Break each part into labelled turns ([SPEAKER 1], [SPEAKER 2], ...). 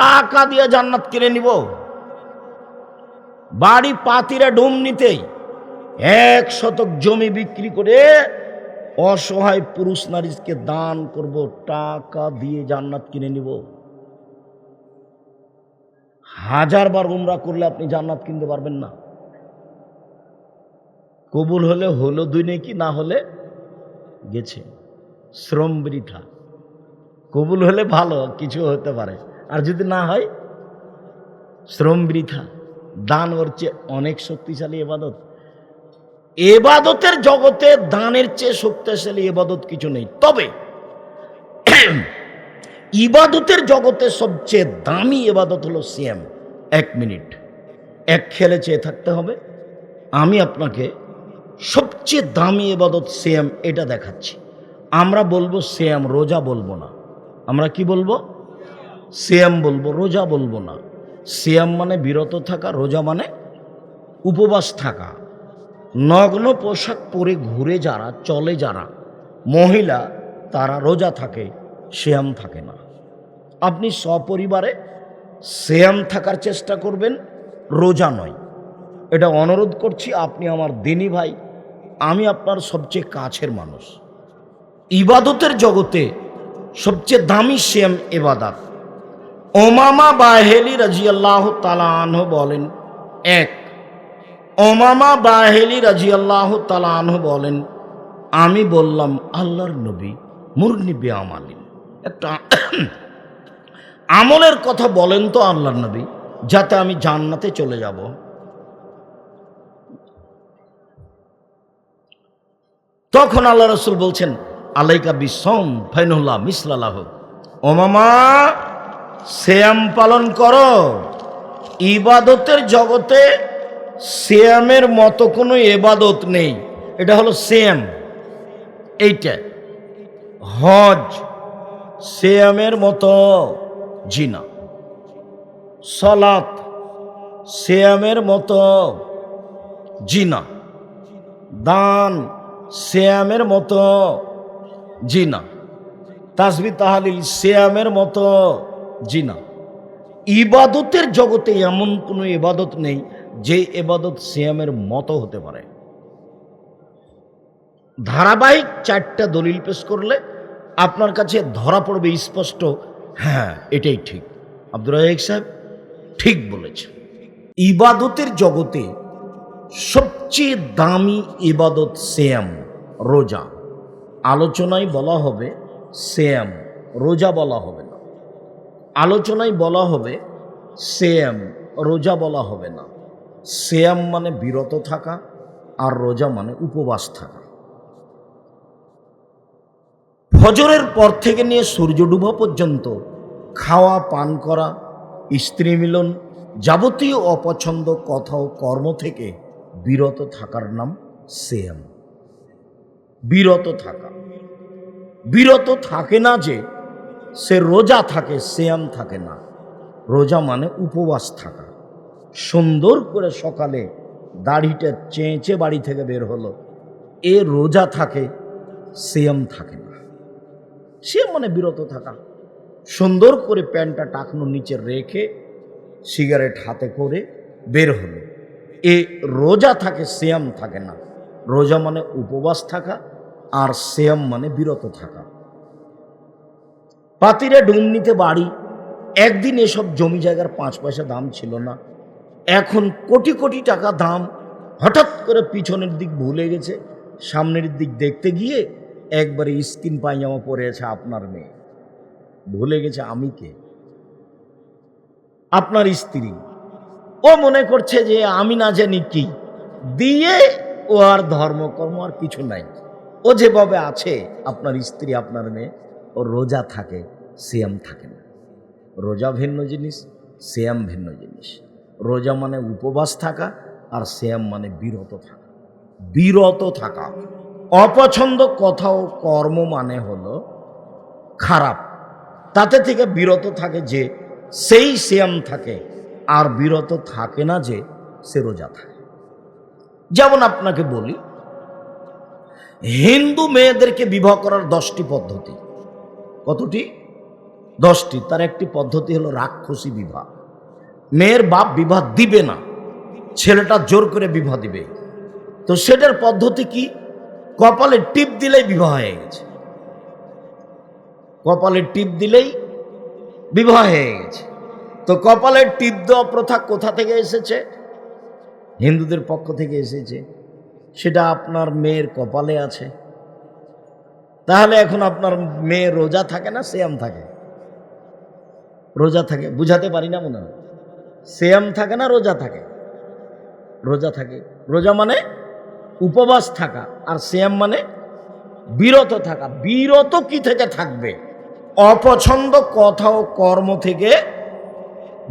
[SPEAKER 1] টাকা দিয়ে জান্নাত কিনে নিব? বাড়ি পাতিরা ডুম নিতেই 1 শতক জমি বিক্রি করে অসহায় পুরুষ নারীকে দান করব, টাকা দিয়ে জান্নাত কিনে নিব। 1000 বার উমরা করলে আপনি জান্নাত কিনতে পারবেন না। কবুল হলে হলো 2 নেকি, না হলে গেছে, শ্রম বৃথা। কবুল হলে ভালো কিছু হতে পারে, আর যদি না হয় শ্রম বৃথা। দান ওর চেয়ে অনেক শক্তিশালী ইবাদত। ইবাদতের জগতে দানের চেয়ে শক্তিশালী ইবাদত কিছু নেই। তবে ইবাদতের জগতে সবচেয়ে দামি ইবাদত হলো সিয়াম। 1 মিনিট এক খেলে চেয়ে থাকতে হবে। আমি আপনাকে সবচেয়ে দামি ইবাদত সিয়াম এটা দেখাচ্ছি। আমরা বলবো সিয়াম, রোজা বলবো না। আমরা কি বলবো? সিয়াম বলবো, রোজা বলবো না। সিয়াম মানে বিরত থাকা, রোজা মানে উপবাস থাকা। নগ্ন পোশাক পরে ঘুরে যারা, চলে যারা মহিলা, তারা রোজা থাকে, সিয়াম থাকে না। আপনি সপরিবারে সিয়াম থাকার চেষ্টা করবেন, রোজা নয়। এটা অনুরোধ করছি। আপনি আমার দিনী ভাই, আমি আপনার সবচেয়ে কাছের মানুষ। ইবাদতের জগতে সবচেয়ে দামি সিয়াম ইবাদত। উমামা বাহেলি রাদিয়াল্লাহু তাআলা আনহু বলেন, উমামা বাহেলি রাদিয়াল্লাহু তাআলা আনহু বলেন, আমি বললাম, আল্লাহর নবী, মুরনি বিআমালিন, একটা আমলের কথা বলেন তো আল্লাহর নবী, যাতে আমি জান্নাতে চলে যাব। তখন আল্লাহ রাসূল বলছেন, আলাইকা বিসম ফাইনুল্লাহ মিসলালাহু। উমামা, সিয়াম পালন করো। ইবাদতের জগতে সিয়ামের মতো কোনো ইবাদত নেই। এটা হলো সিয়াম। এইটা হজ সিয়ামের মতো জিনা, সালাত সিয়ামের মতো জিনা, দান সিয়ামের মতো জিনা, তাসবিহ তাহলিল সিয়ামের মতো জিনা। ইবাদতের জগতে এমন কোনো ইবাদত নেই যে ইবাদত সিয়ামের মতো হতে পারে। ধারাবাহিক 4টা দলিল পেশ করলে আপনার কাছে ধরা পড়বে স্পষ্ট, হ্যাঁ এটাই ঠিক, আব্দুর রাজ্জাক সাহেব ঠিক বলেছেন। ইবাদতের জগতে সবচেয়ে দামি ইবাদত সিয়াম, রোজা। আলোচনায় বলা হবে সিয়াম, রোজা বলা হবে না। আলোচনায় বলা হবে সিয়াম, রোজা বলা হবে না। সিয়াম মানে বিরত থাকা, আর রোজা মানে উপবাস থাকা। ফজরের পর থেকে নিয়ে সূর্য ডুবা পর্যন্ত খাওয়া, পান করা, স্ত্রী মিলন, যাবতীয় অপছন্দ কথা ও কর্ম থেকে বিরত থাকার নাম সিয়াম। বিরত থাকা। বিরত থাকে না যে সে রোজা থাকে, সিয়াম থাকে না। রোজা মানে উপবাস থাকা। সুন্দর করে সকালে দাড়িটা চেঁচে বাড়ি থেকে বের হলো, এ রোজা থাকে, সিয়াম থাকে না। সিয়াম মানে বিরত থাকা। সুন্দর করে প্যান্টটা টাকনোর নিচে রেখে সিগারেট হাতে করে বের হলো, এ রোজা থাকে, সিয়াম থাকে না। রোজা মানে উপবাস থাকা, আর সিয়াম মানে বিরত থাকা। পাতিরে ডুম নিতে বাড়ি। একদিন এসব জমি জায়গার 5 পয়সা দাম ছিল না, এখন কোটি কোটি টাকা দাম। হঠাৎ করে পিছনের দিক ভুলে গেছে, সামনের দিক দেখতে গিয়ে একবারে স্কিন পায়জামা পরে আছে আপনার মেয়ে। ভুলে গেছে আমি কে, আপনার স্ত্রী। ও মনে করছে যে আমি না জানি কি দিয়ে, ও আর ধর্মকর্ম আর কিছু নাই। ও যেভাবে আছে আপনার স্ত্রী, আপনার মেয়ে, ও রোজা থাকে, সিয়াম থাকে না। রোজা ভিন্ন জিনিস, সিয়াম ভিন্ন জিনিস। রোজা মানে উপবাস থাকা, আর সিয়াম মানে বিরত থাকা। বিরত থাকা। অপছন্দ কথা ও কর্ম মানে হলো খারাপ, তাতে থেকে বিরত থাকে যে সেই সিয়াম থাকে, আর বিরত থাকে না যে সে রোজা থাকে। যেমন আপনাকে বলি, হিন্দু মেয়েদেরকে বিবাহ করার 10টি পদ্ধতি। কতটি? 10টি। তার একটি পদ্ধতি হলো রাক্ষসী বিবাহ। মেয়ের বাপ বিবাহ দিবে না, ছেলেটা জোর করে বিবাহ দিবে। তো সেটার পদ্ধতি কি? কপালে টিপ দিলেই বিবাহ হয়ে গেছে। কপালে টিপ দিলেই বিবাহ হয়ে গেছে। তো কপালের টিপ দেওয়া প্রথা কোথা থেকে এসেছে? হিন্দুদের পক্ষ থেকে এসেছে। সেটা আপনার মেয়ের কপালে আছে। তাহলে এখন আপনার মেয়ে রোজা থাকে না সিয়াম থাকে? রোজা থাকে। বুঝাতে পারি না মনে হয়? সিয়াম থাকে না রোজা থাকে? রোজা থাকে। রোজা মানে উপবাস থাকা, আর সিয়াম মানে বিরত থাকা। বিরত কি থেকে থাকবে? অপছন্দ কথা ও কর্ম থেকে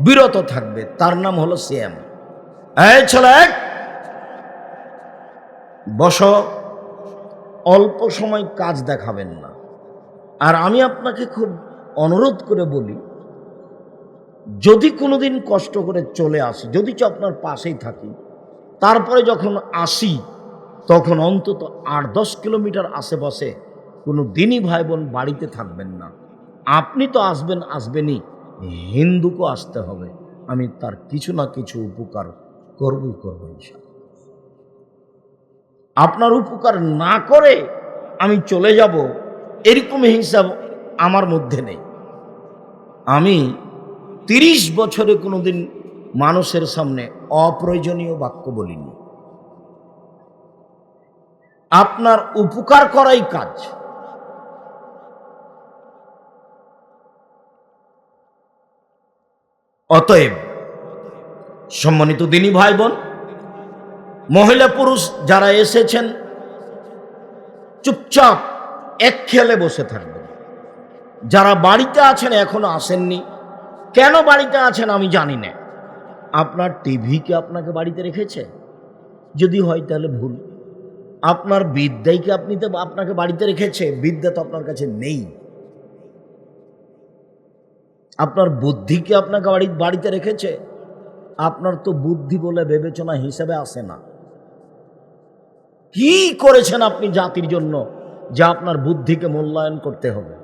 [SPEAKER 1] বিরত থাকবে, তার নাম হলো সিয়াম। এই ছেলে, বসো, অল্প সময় কাজ দেখাবেন না। আর আমি আপনাকে খুব অনুরোধ করে বলি, যদি কোনোদিন কষ্ট করে চলে আসি, যদি আপনার পাশেই থাকি, তারপরে যখন আসি তখন অন্তত 8-10 কিলোমিটার আশেপাশে কোনো দিনই ভাই বোন বাড়িতে থাকবেন না। আপনি তো আসবেনই, হিন্দুকে আসতে হবে। আমি তার কিছু না কিছু উপকার করবই করবো ইনশাআল্লাহ। আপনার উপকার না করে আমি চলে যাব, এরকম হিসাব আমার মধ্যে নেই। আমি 30 বছরে কোনোদিন মানুষের সামনে অপ্রয়োজনীয় বাক্য বলিনি। আপনার উপকার করাই কাজ। অতএব সম্মানিত দিনী ভাই বোন, মহিলা পুরুষ যারা এসেছেন, চুপচাপ এক খেয়ালে বসে থাকবেন। যারা বাড়িতে আছেন এখনো আসেননি, কেন বাড়িতে আছেন আমি জানি না। আপনার টিভি কি আপনাকে বাড়িতে রেখেছে? যদি হয় তাহলে ভুল। আপনার বিদ্যাই কি আপনাকে বাড়িতে রেখেছে? বিদ্যা তো আপনার কাছে নেই। আপনার বুদ্ধি কি আপনাকে বাড়িতে রেখেছে? আপনার তো বুদ্ধি বলে বিবেচনা হিসেবে আসে না। কি করেছেন আপনি জাতির জন্য যা আপনার বুদ্ধিকে মূল্যায়ন করতে হবে?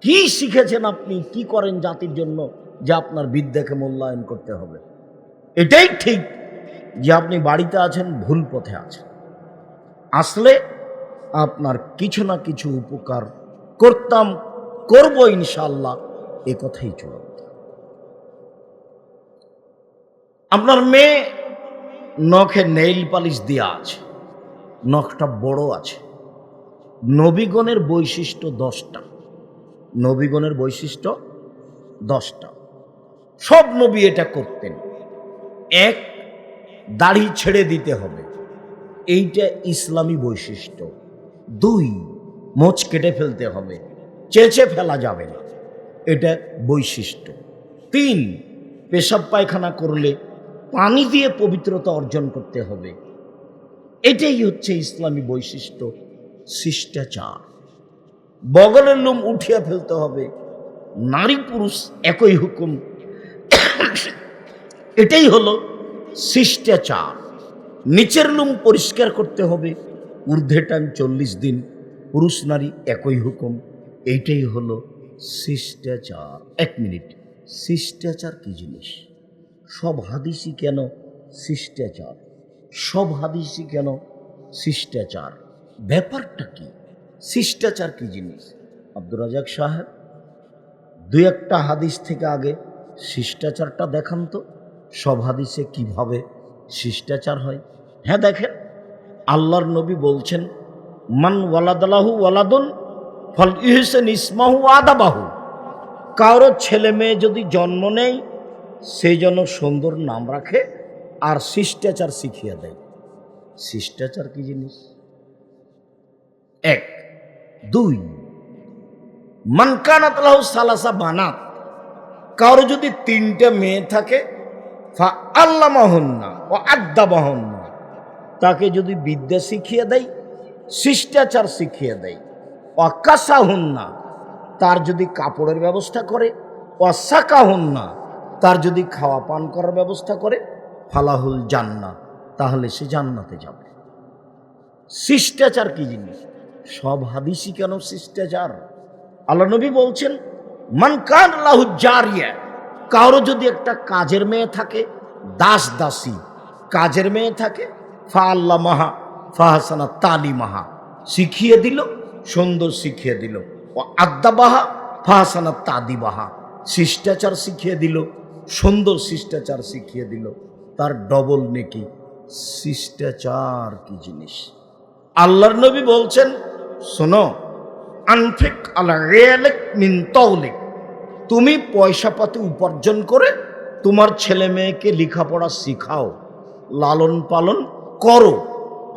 [SPEAKER 1] কি শিখেছেন আপনি, কি করেন জাতির জন্য যা আপনার বিদ্যাকে মূল্যায়ন করতে হবে? এটাই ঠিক যে আপনি বাড়িতে আছেন, ভুল পথে আছেন। আসলে আপনার কিছু না কিছু উপকার করব ইনশাআল্লাহ, এ কথাই চূড়ান্ত। আপনার মেয়ে নখে নেইল পালিশ দেওয়া আছে, নখটা বড় আছে। নবীগণের বৈশিষ্ট্য 10টা। নবীগণের বৈশিষ্ট্য 10টা। সব নবী এটা করতেন। 1, দাড়ি ছেড়ে দিতে হবে, এইটা ইসলামী বৈশিষ্ট্য। 2, মোচ কেটে ফেলতে হবে, চেঁচে ফেলা যাবে না, এটা বৈশিষ্ট্য। 3, পেশাব পায়খানা করলে পানি দিয়ে পবিত্রতা অর্জন করতে হবে, এটাই হচ্ছে ইসলামী বৈশিষ্ট্য, শিষ্টাচার। বগলের লোম উঠিয়ে ফেলতে হবে, নারী পুরুষ একই হুকুম, এটাই হলো শিষ্টাচার। নিচের লোম পরিষ্কার করতে হবে, ঊর্ধ্বে টান 40 দিন, পুরুষ নারী একই হুকুম, এইটাই হলো শিষ্টাচার। 1 মিনিট, শিষ্টাচার কি জিনিস? সব হাদিসই কেন শিষ্টাচার? সব হাদিসই কেন শিষ্টাচার? ব্যাপারটা কি? শিষ্টাচার কি জিনিস? আব্দুর রাজাক সাহেব, 2-1টা হাদিস থেকে আগে শিষ্টাচারটা দেখান তো। সব হাদিসে কিভাবে শিষ্টাচার হয়? হ্যাঁ দেখেন, আল্লাহর নবী বলছেন, মান ওয়ালাদালাহু ওয়ালাদুন ফল ইহসান ইসমাহু আদাবাহু। কারো ছেলে মেয়ে যদি জন্ম নেয়, সেই জন্য সুন্দর নাম রাখে আর শিষ্টাচার শিখিয়ে দেয়। শিষ্টাচার কি জিনিস? 1। 2, মান কানাত লাহু সালাসা বানাত। কারো যদি 3টে মেয়ে থাকে, ফা আল্লামাহুন্না ও আদ্দাবাহুন্না, তাকে যদি বিদ্যা শিখিয়ে দেয়, শিষ্টাচার শিখিয়ে দেয়। অকাসাহুন্না, তার যদি কাপড়ের ব্যবস্থা করে, অসাকাহুন্না, তার যদি খাওয়া পান করার ব্যবস্থা করে, ফালাহুল জান্নাহ, তাহলে সে জান্নাতে যাবে। শিষ্টাচার কি জিনিস? সব হাদিসই কেন শিষ্টাচার? আল্লাহ নবী বলছেন, মান কান লাহু জারিয়া, কারো যদি একটা কাজের মেয়ে থাকে, দাস দাসী কাজের মেয়ে থাকে, ফা আল্লাহ মাহা ফাহাসানা তালিমাহা, শিখিয়ে দিল, সুন্দর শিখিয়ে দিল, ও আদ্দাবাহা ফাহাসানা তাদিবাহা, শিষ্টাচার শিখিয়ে দিল, সুন্দর শিষ্টাচার শিখিয়ে দিল, তার ডবল নেকি। শিষ্টাচার কি জিনিস? আল্লাহর নবী বলছেন, শোনো, আনফিক আলা রিয়ালিক মিন তাওলিক, তুমি পয়সা পাতি উপার্জন করে তোমার ছেলে মেয়েকে লেখাপড়া শিখাও, লালন পালন করো।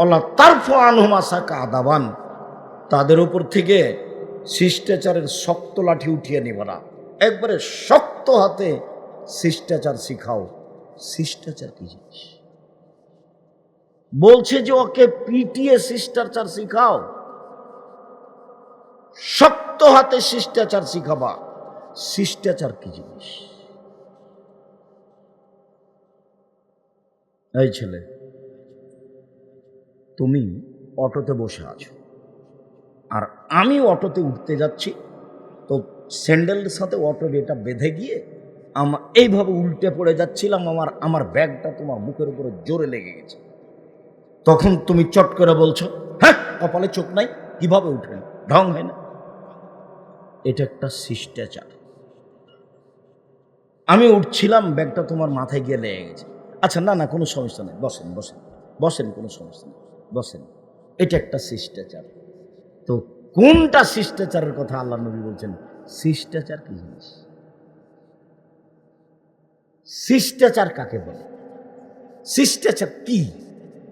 [SPEAKER 1] আল্লাহ তারফা আনহুম আসাকা আদাবান, তাদের উপর থেকে শিষ্টাচারের শক্ত লাঠি উঠিয়ে নেবে না, একবারে শক্ত হাতে শিষ্টাচার শিখাও। শিষ্টাচার কি জিনিস? বলছে যে ওকে পিটিয়ে শিষ্টাচার শিখাও, শক্ত হাতে শিষ্টাচার শিখাবা। শিষ্টাচার কি জিনিস? এই ছেলে, তুমি অটোতে বসে আছো, আর আমি অটোতে উঠতে যাচ্ছি, তো স্যান্ডেলের সাথে অটোর এটা বেঁধে গিয়ে আমার এইভাবে উল্টে পড়ে যাচ্ছিলাম, আমার ব্যাগটা তোমার মুখের উপরে জোরে লেগে গেছে। তখন তুমি চট করে বলছো, হ্যাঁ কপালে চোখ নাই, কিভাবে উঠলেন, ঢং হয় না। এটা একটা শিষ্টাচার। আমি উঠছিলাম, ব্যাগটা তোমার মাথায় গিয়ে লেগে গেছে। আচ্ছা, না না, কোনো সমস্যা নেই, বসেন বসেন বসেন, কোনো সমস্যা নেই, বসেন। এটা একটা শিষ্টাচার। তো কোনটা শিষ্টাচারের কথা আল্লাহ নবী বলছেন? শিষ্টাচার কি জিনিস? শিষ্টাচার কাকে বলে? শিষ্টাচার কি?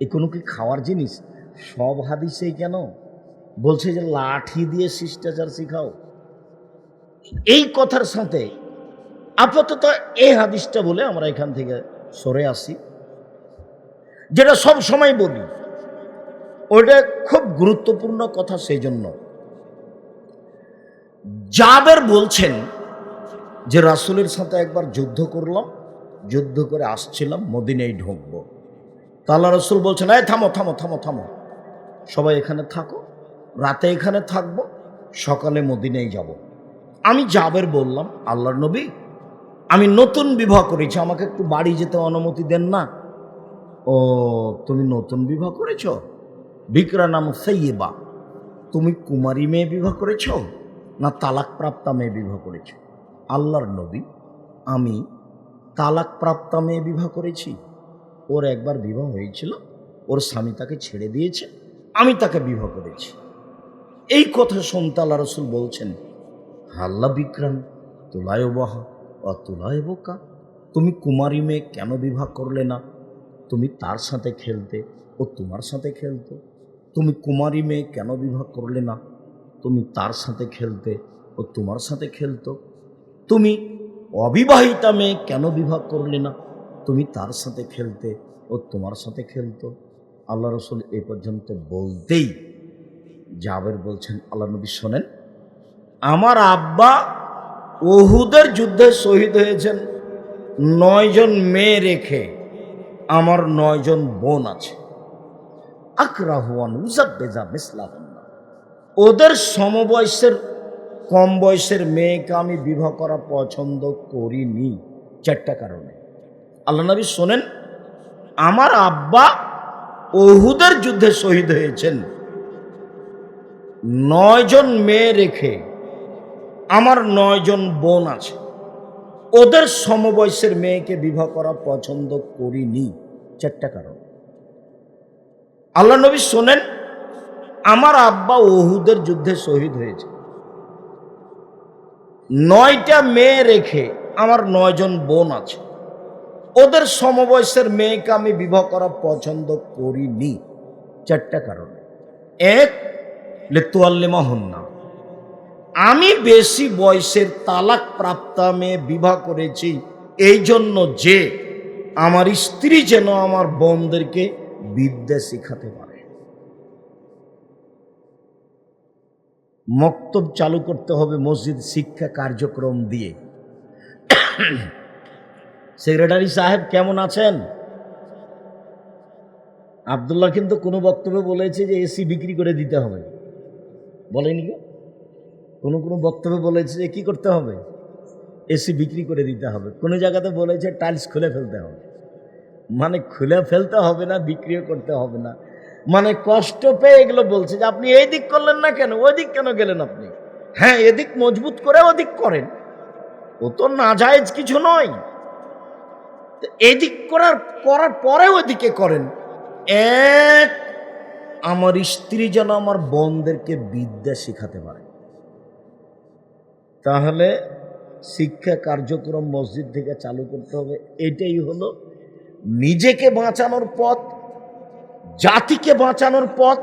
[SPEAKER 1] এ কোনো কি খাওয়ার জিনিস? সব হাদিসেই কেন বলছে যে লাঠি দিয়ে শিষ্টাচার শিখাও? এই কথার সাথে আপাতত এই হাদিসটা বলে আমরা এখান থেকে সরে আসি। যেটা সব সময় বলি, ওটা খুব গুরুত্বপূর্ণ কথা। সেই জন্য জাবের বলছেন যে রাসূলের সাথে একবার যুদ্ধ করলাম, যুদ্ধ করে আসছিলাম, মদিনায় ঢুকবো। তা আল্লাহ রাসূল বলছেন, এই থামো থামো থামো থামো, সবাই এখানে থাকো, রাতে এখানে থাকবো, সকালে মদিনায় যাব। আমি জাবের বললাম, আল্লাহর নবী, আমি নতুন বিবাহ করেছি, আমাকে একটু বাড়ি যেতে অনুমতি দেন না। ও, তুমি নতুন বিবাহ করেছ? বিকরা নাম সাইয়্যিবা, তুমি কুমারী মেয়ে বিবাহ করেছ না তালাক প্রাপ্তা মেয়ে বিবাহ করেছ? আল্লাহর নবী, আমি তালাক প্রাপ্তা মেয়ে বিবাহ করেছি। ওর একবার বিবাহ হয়েছিল, ওর স্বামী তাকে ছেড়ে দিয়েছে, আমি তাকে বিবাহ করেছি। এই কথা শুনতে আল্লাহ রাসূল বলছেন, হাল্লা বিক্রাম তুলায় বাহা অতুলায় বোকা, তুমি কুমারী মেয়ে কেন বিবাহ করলে না? তুমি তার সাথে খেলতে, ও তোমার সাথে খেলতো। তুমি কুমারী মেয়ে কেন বিবাহ করলে না? তুমি তার সাথে খেলতে, ও তোমার সাথে খেলতো। তুমি অবিবাহিতা মেয়ে কেন বিবাহ করলে না? তুমি তার সাথে খেলতে, ও তোমার সাথে খেলতো। আল্লাহ রাসূল এই পর্যন্ত বলতেই জাবের বলছেন, আল্লাহ নবী শোনেন, আমার আব্বা উহুদের যুদ্ধে শহীদ হয়েছেন 9 জন মেয়ে রেখে, আমার 9 জন বোন আছে। আকরাহুয়ান উজাব্বেজা মিসলাহুন্না, ওদের সমবয়সের কম বয়সের মেয়েকে আমি বিবাহ করা পছন্দ করিনি 4টা কারণে। আল্লাহ নবী শোনেন, আমার আব্বা উহুদের যুদ্ধে শহীদ হয়েছেন 9 জন মেয়ে রেখে, আমার 9 জন বোন আছে, ওদের সমবয়সের মেয়েকে বিবাহ করা পছন্দ করিনি 4টা কারণ। আল্লাহ নবী শোনেন, আমার আব্বা উহুদের যুদ্ধে শহীদ হয়েছে, 9টা মেয়ে রেখে আমার 9 জন বোন আছে, ওদের সমবয়সের মেয়েকে আমি বিবাহ করা পছন্দ করিনি 4টা কারণে। 1, লিতুয়াল্লিমাহুন্না, আমি বেশি বয়সের তালাক প্রাপ্তা মেয়ে বিবাহ করেছি এই জন্য যে আমার স্ত্রী যেন আমার বোনদেরকে বিদ্যা শিখাতে পারে। মক্তব চালু করতে হবে মসজিদ শিক্ষা কার্যক্রম দিয়ে। সেক্রেটারি সাহেব কেমন আছেন? আব্দুল্লাহ কিন্তু কোনো বক্তব্যে বলেছে যে এসি বিক্রি করে দিতে হবে, বলেনি? কোনো কোনো বক্তব্যে বলেছে যে কী করতে হবে, এসি বিক্রি করে দিতে হবে, কোনো জায়গাতে বলেছে টাইলস খুলে ফেলতে হবে। মানে খুলে ফেলতে হবে না, বিক্রিও করতে হবে না, মানে কষ্ট পেয়ে এগুলো বলছে যে আপনি এই দিক করলেন না কেন, ওই দিক কেন গেলেন আপনি? হ্যাঁ, এদিক মজবুত করে ওদিক করেন, ও তো নাজায়েজ কিছু নয়। এদিক করার পরে ওদিকে করেন। এক, আমার স্ত্রী যেন আমার বোনদেরকে বিদ্যা শেখাতে পারে, তাহলে শিক্ষা কার্যক্রম মসজিদ থেকে চালু করতে হবে। এটাই হলো নিজেকে বাঁচানোর পথ, জাতিকে বাঁচানোর পথ,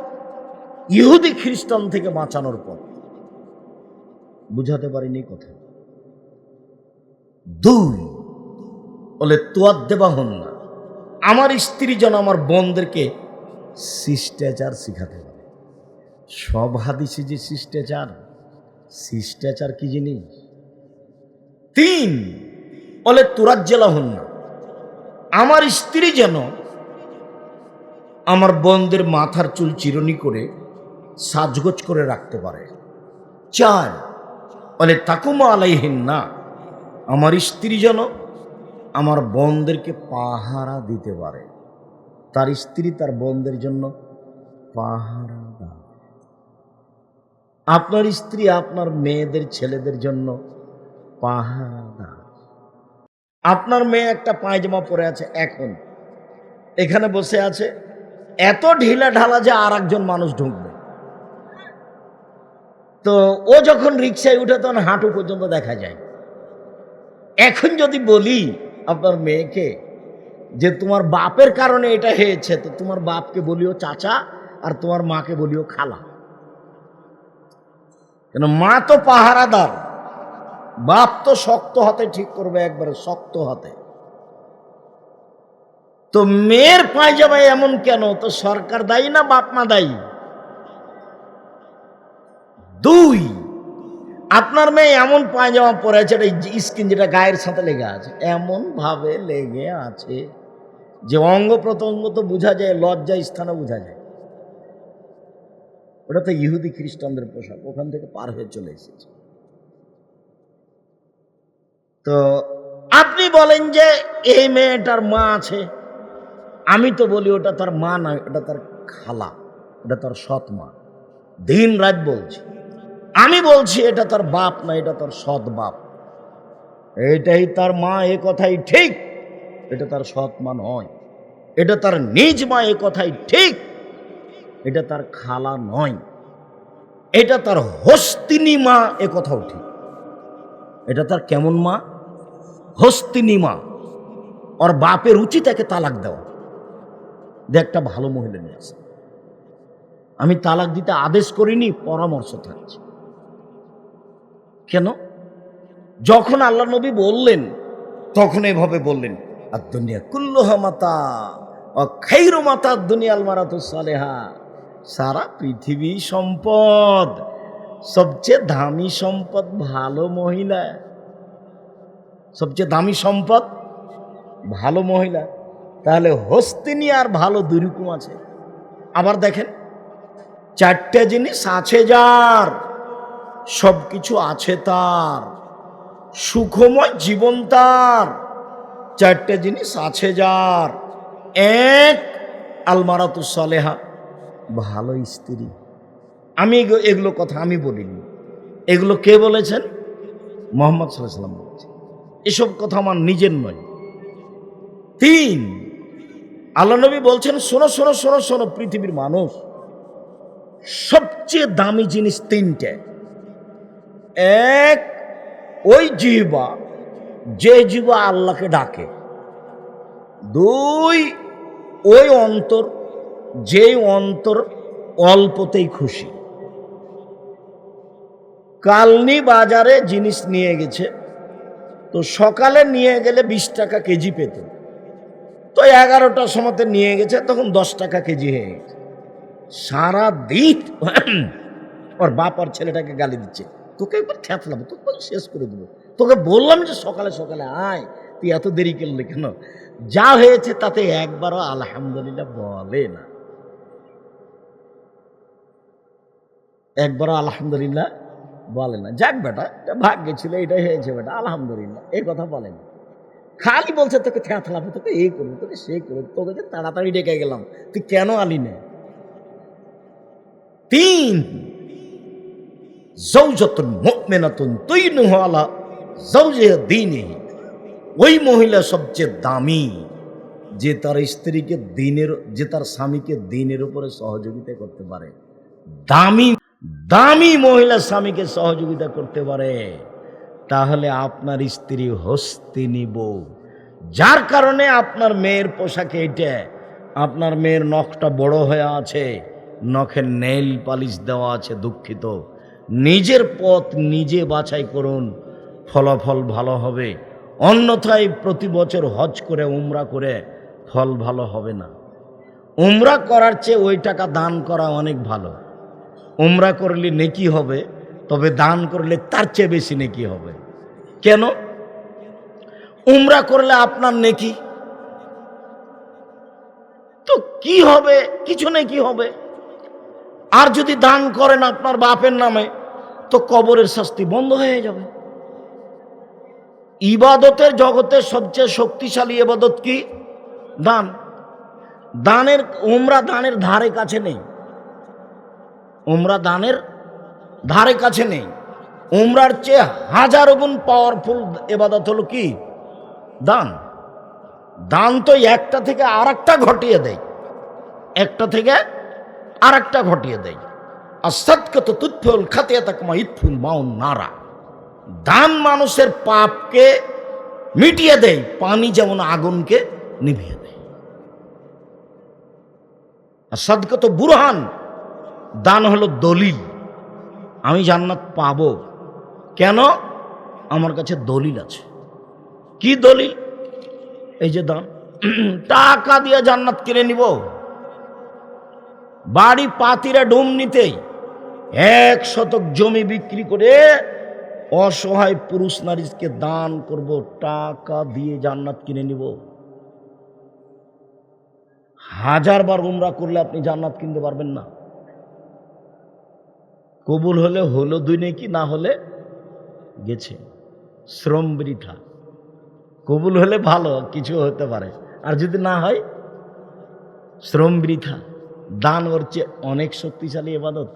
[SPEAKER 1] ইহুদি খ্রিস্টান থেকে বাঁচানোর পথ। বুঝাতে পারিনি কথা। দুই, বলে তোয়ার দেবা হন না, আমার স্ত্রী যেন আমার বোনদেরকে শিষ্টাচার শিখাতে পারে। সব হাদিসে যে শিষ্টাচার কি জিনিস। তিন, বলে তুরাজ্জেলা হন না, আমার স্ত্রী যেন আমার বোনদের মাথার চুল চিরুনি করে সাজগোজ করে রাখতে পারে। চার, বলে তাকুমা আলাইহিন না, আমার স্ত্রী যেন আমার বোনদেরকে পাহারা দিতে পারে। তার স্ত্রী তার বোনদের জন্য পাহারা দেয়। আপনার স্ত্রী আপনার মেয়েদের ছেলেদের জন্য পাহারা দেয়। আপনার মেয়ে একটা পায়জামা পরে আছে, এখন এখানে বসে আছে, এত ঢিলা ঢালা যে আর একজন মানুষ ঢুকবে, তো ও যখন রিক্সায় উঠে তখন হাঁটু পর্যন্ত দেখা যায়। এখন যদি বলি আপনার মেয়েকে যে তোমার বাপের কারণে এটা হয়েছে, তো তোমার বাপকে বলিও চাচা আর তোমার মাকে বলিও খালা, কেন মা তো পাহারাদার, বাপ তো শক্ত হাতে ঠিক করবে, একবারে শক্ত হাতে। তো মেয়ের পায়জামায় এমন কেন, তো সরকার দায়ী না বাপ মা দায়ী? দুই, আপনার মেয়ে এমন পায়জামা পরে আছে, স্কিন যেটা গায়ের সাথে লেগে আছে, এমন ভাবে লেগে আছে যে অঙ্গ প্রত্যঙ্গ তো বোঝা যায়, লজ্জা স্থানে বোঝা যায়। ওটা তো ইহুদি খ্রিস্টানদের পোশাক, ওখান থেকে পার হয়ে চলে এসেছে। তো আপনি বলেন যে এই মেয়েটার মা আছে, আমি তো বলি ওটা তার মা নয়, ওটা তার খালা, ওটা তার সৎ মা। দিন রাত বলছি, আমি বলছি এটা তার বাপ না, এটা তার সৎ বাপ। এটাই তার মা, এ কথাই ঠিক, এটা তার সৎ মা নয়। এটা তার নিজ মা, এ কথাই ঠিক, এটা তার খালা নয়। এটা তার হস্তিনী মা, এ কথাও ঠিক। এটা তার কেমন মা? হস্তিনী মা। ওর বাপের উচিত তাকে তালাক দেওয়া, যে একটা ভালো মহিলা নিয়ে আসে। আমি তালাক দিতে আদেশ করিনি, পরামর্শ থাকছে। কেন? যখন আল্লাহ নবী বললেন তখন এভাবে বললেন, আর দুনিয়া কুল্লুহা মাতা ও খাইরু মাতা দুনিয়াল মারাতুস সালেহা, সারা পৃথিবী সম্পদ, সবচেয়ে দামি সম্পদ ভালো মহিলা। সবচেয়ে দামি সম্পদ ভালো মহিলা। তাহলে হস্তিনী আর ভালো দুই রকম আছে। আবার দেখেন, চারটে জিনিস আছে যার, সব কিছু আছে তার, সুখময় জীবন তার, চারটে জিনিস আছে যার। এক, আলমারাতুস সালেহা, ভালো স্ত্রী। আমি এগুলো কথা আমি বলিনি, এগুলো কে বলেছেন? মুহাম্মদ সাল্লাল্লাহু আলাইহি ওয়াসাল্লাম বলেছেন। এসব কথা আমার নিজের নয়। তিন, আল্লাহ নবী বলছেন, শোনো শোনো শোনো শোনো পৃথিবীর মানুষ, সবচেয়ে দামি জিনিস তিনটে। এক, ওই জিহ্বা, যে জিহ্বা আল্লাহকে ডাকে। দুই, ওই অন্তর, যেই অন্তর অল্পতেই খুশি। কালনি বাজারে জিনিস নিয়ে গেছে, তো সকালে নিয়ে গেলে 20 টাকা কেজি পেত, তো 11টার সময়তে নিয়ে গেছে, তখন 10 টাকা কেজি হয়ে গেছে। সারা দিন ওর বাপ আর ছেলেটাকে গালি দিচ্ছে, তোকে একবার খ্যাতলাম, তোকে শেষ করে দেবো, তোকে বললাম যে সকালে সকালে আয়, তুই এত দেরি করলি কেন? যা হয়েছে তাতে একবারও আলহামদুলিল্লাহ বলে না, একবারও আলহামদুলিল্লাহ বলে না, যাক বেটা এটা ভাগ্যে ছিল, এটাই হয়েছে বেটা, আলহামদুলিল্লাহ, এই কথা বলেন। খালি বলছে তোকে থ্যাথলাবো, তোকে এই করবো, তোকে সে করবো, তোকে যে তাড়াতাড়ি ডেকে গেলাম, তুই কেন আলি না? তিন, জাওজাতুন মুমিনাতুন তুইনুহু আলা জাওজিহা দীনিহি, ওই মহিলা সবচেয়ে দামি যে তার স্ত্রীকে দিনের, যে তার স্বামীকে দিনের উপরে সহযোগিতা করতে পারে। দামি দামি মহিলা স্বামীকে সহযোগিতা করতে পারে, তাহলে আপনার স্ত্রী হস্তিনী বউ। যার কারণে আপনার মেয়ের পোশাকে এটা, আপনার মেয়ের নখটা বড় হয়ে আছে, নখের নেইল পালিশ দেওয়া আছে, দুঃখিত, নিজের পথ নিজে বাছাই করুন, ফলাফল ভালো হবে। অন্যথায় প্রতি বছর হজ করে উমরা করে ফল ভালো হবে না। উমরা করার চেয়ে ওই টাকা দান করা অনেক ভালো। উমরা করলে নেকি হবে, তবে দান করলে তার চেয়ে বেশি নেকি হবে। কেন? উমরা করলে আপনার নেকি তো কি হবে, কিছু নেকি হবে। আর যদি দান করেন আপনার বাপের নামে, তো কবরের শাস্তি বন্ধ হয়ে যাবে। ইবাদতের জগতের সবচেয়ে শক্তিশালী ইবাদত কি? দান। দানের, উমরা দানের ধারে কাছে নেই, উমরা দানের ধারে কাছে নেই। উমরার চেয়ে হাজারো গুণ পাওয়ারফুল ইবাদত হলো কি? দান। দান তো একটা থেকে আরেকটা ঘটিয়ে দেয়, একটা থেকে আরেকটা ঘটিয়ে দেয়। আর সাদকাতু তুতফিউল খাতিয়াতা কামা ইতফিউল মাউন নারা। দান মানুষের পাপকে মিটিয়ে দেয়, পানি যেমন আগুনকে নিভিয়ে দেয়। আর সাদকাতু বুরহান, দান হলো দলিল, আমি জান্নাত পাবো। কেন? আমার কাছে দলিল আছে। কি দলিল? এই যে দান। টাকা দিয়ে জান্নাত কিনে নিব, বাড়ি পাতিরা ডুম নিতেই 1 শতক জমি বিক্রি করে অসহায় পুরুষ নারীকে দান করব, টাকা দিয়ে জান্নাত কিনে নিব। 1000 বার উমরা করলে আপনি জান্নাত কিনতে পারবেন না। কবুল হলে হলো 2 নেকি, না হলে গেছে, শ্রম বৃথা। কবুল হলে ভালো কিছু হতে পারে, আর যদি না হয় শ্রম বৃথা। দান ওর চেয়ে অনেক শক্তিশালী ইবাদত।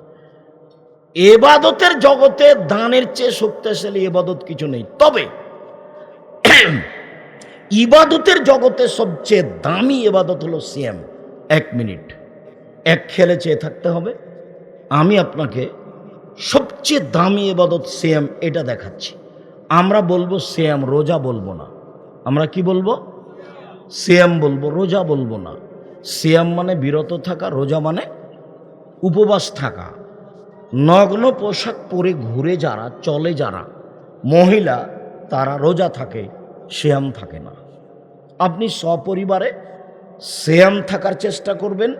[SPEAKER 1] ইবাদতের জগতে দানের চেয়ে শক্তিশালী ইবাদত কিছু নেই। তবে ইবাদতের জগতে সবচেয়ে দামি ইবাদত হলো সিয়াম। 1 মিনিট, এক খেলে চেয়ে থাকতে হবে। আমি আপনাকে সবচেয়ে দামি ইবাদত সিয়াম এটা দেখাচ্ছি। আমরা বলবো সিয়াম, রোজা বলবো না। আমরা কি বলবো? সিয়াম বলবো, রোজা বলবো না। সিয়াম মানে বিরত থাকা, রোজা মানে উপবাস থাকা। নগ্ন পোশাক পরে ঘুরে যারা, চলে যারা মহিলা, তারা রোজা থাকে, সিয়াম থাকে না। আপনি সপরিবারে সিয়াম থাকার চেষ্টা করবেন,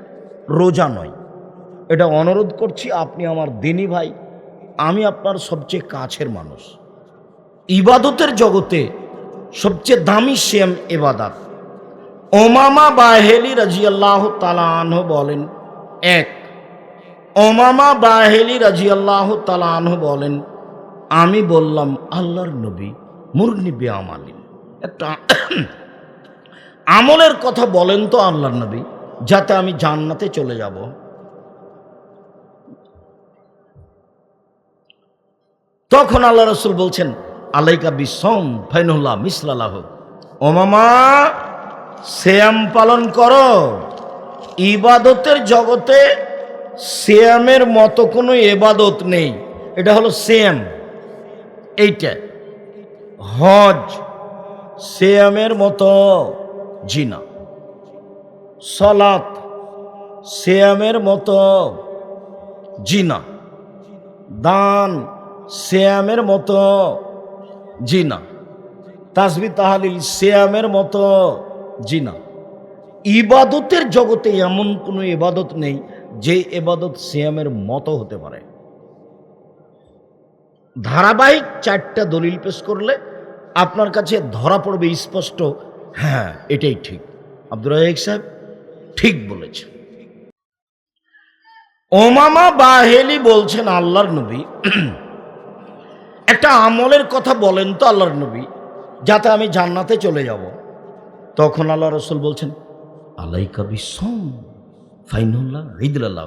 [SPEAKER 1] রোজা নয়। এটা অনুরোধ করছি, আপনি আমার দিনী ভাই, আমি আপনার সবচেয়ে কাছের মানুষ। ইবাদতের জগতে সবচেয়ে দামি সিয়াম ইবাদত। উমামা বাহেলি রাদিয়াল্লাহু তাআলা আনহু বলেন, উমামা বাহেলি রাদিয়াল্লাহু তাআলা আনহু বলেন, আমি বললাম, আল্লাহর নবী, মুরনি বিআমালিন, একটা আমলের কথা বলেন তো আল্লাহর নবী, যাতে আমি জান্নাতে চলে যাব। তখন আল্লাহ রাসূল বলছেন, আলাইকা বিসম ফাইনুল্লাহ মিসলালাহু। উমামা, সিয়াম পালন করো। ইবাদতের জগতে সিয়ামের মতো কোনো ইবাদত নেই। এটা হলো সিয়াম। এইটা হজ সিয়ামের মতো জিনা, সালাত সিয়ামের মতো জিনা, দান সিয়ামের মতো জিনা, তাসবিহ তাহলিল সিয়ামের মতো জিনা। ইবাদতের জগতে এমন কোনো ইবাদত নেই যে ইবাদত সিয়ামের মতো হতে পারে। ধারাবাহিক 4টা দলিল পেশ করলে আপনার কাছে ধরা পড়বে স্পষ্ট, হ্যাঁ এটাই ঠিক, আব্দুর রাজ্জাক সাহেব ঠিক বলেছেন। উমামা বাহেলি বলছেন, আল্লাহর নবী, একটা আমলের কথা বলেন তো আল্লাহর নবী, যাতে আমি জান্নাতে চলে যাব। তখন আল্লাহ রসুল বলছেন, আলাইকা বিসম ফাইনুল্লাহ ঈদুল্লাহ,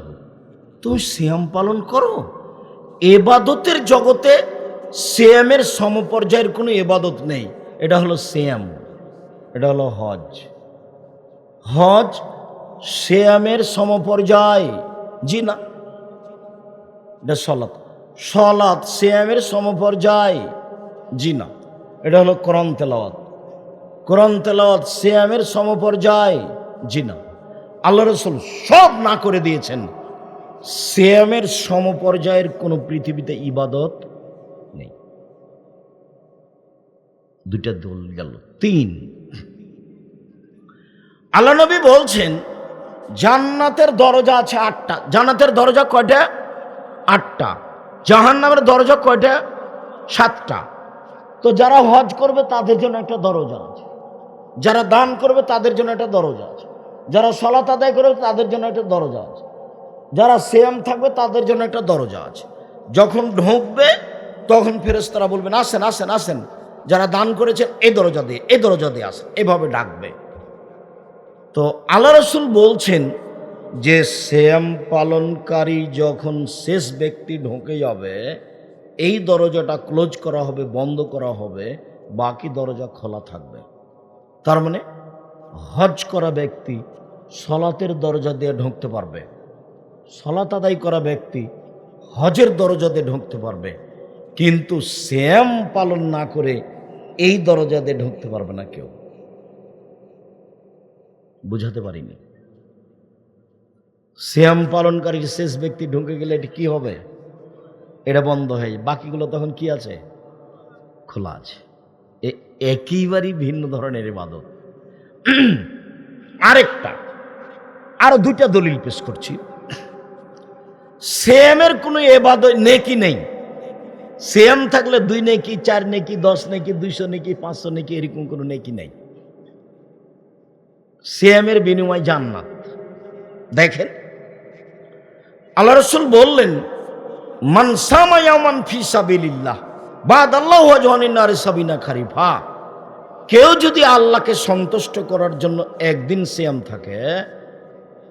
[SPEAKER 1] তুমি সিয়াম পালন করো। এবাদতের জগতে সিয়ামের সমপর্যায়ের কোনো এবাদত নেই। এটা হলো সিয়াম, এটা হলো হজ। হজ সিয়ামের সমপর্যায়, জি না। এটা সলাত, সলাত সিয়ামের সমপর্যায়, জি না। এটা হলো কোরআন তেলাওয়াত, কোরআন তেলাওয়াত সিয়ামের সমপর্যায়, জি না। আল্লাহ রসুল সব না করে দিয়েছেন। সিয়ামের সমপর্যায়ের কোনো পৃথিবীতে ইবাদত নেই। দুইটা দল গেল। তিন, আল্লাহ নবী বলছেন জান্নাতের দরজা আছে 8টা। জান্নাতের দরজা কয়টা? 8টা। জাহান্নামের দরজা কয়টা? 7টা। তো যারা হজ করবে তাদের জন্য একটা দরজা আছে, যারা দান করবে তাদের জন্য একটা দরজা আছে, যারা সালাত আদায় করবে তাদের জন্য একটা দরজা আছে, যারা সিয়াম থাকবে তাদের জন্য একটা দরজা আছে। যখন ঢুকবে তখন ফেরেশতারা বলবেন আসেন আসেন আসেন, যারা দান করেছেন এই দরজা দিয়ে, এই দরজা দিয়ে আসেন, এভাবে ডাকবে। তো আল্লাহ রসুল বলছেন যে সিয়াম পালনকারী যখন শেষ ব্যক্তি ঢুকে যাবে, এই দরজাটা ক্লোজ করা হবে, বন্ধ করা হবে, বাকি দরজা খোলা থাকবে। তার মানে হজ করা ব্যক্তি সলাতের দরজা দিয়ে ঢুকতে পারবে, সলাত আদায় করা ব্যক্তি হজের দরজা দিয়ে ঢুকতে পারবে, কিন্তু সিয়াম পালন না করে এই দরজা দিয়ে ঢুকতে পারবে না কেউ। বুঝাতে পারিনি। সিয়াম পালনকারী শেষ ব্যক্তি ঢুকে গেলে এটা কি হবে? এটা বন্ধ হয়ে যায়, বাকিগুলো তখন কি আছে? খোলা আছে। একেবারেই ভিন্ন ধরনের ইবাদত। আরেকটা, আরো 2টা দলিল পেশ করছি। সিয়ামের কোনো ইবাদত নেকি নেই। সিয়াম থাকলে 2 নেকি, 4 নেকি, 10 নেকি, 200 নেকি, 500 নেকি, এরকম কোনো নেকি নেই। সিয়ামের বিনিময় জান্নাত। দেখেন আল্লাহ রাসূল বললেন মান সামা ইয়াওমান ফি সাবিলিল্লাহ বাদাল্লাহু ওয়াজহানিন নারি সাবিনা খারিফা। কেউ যদি আল্লাহকে সন্তুষ্ট করার জন্য একদিন সিয়াম থাকে,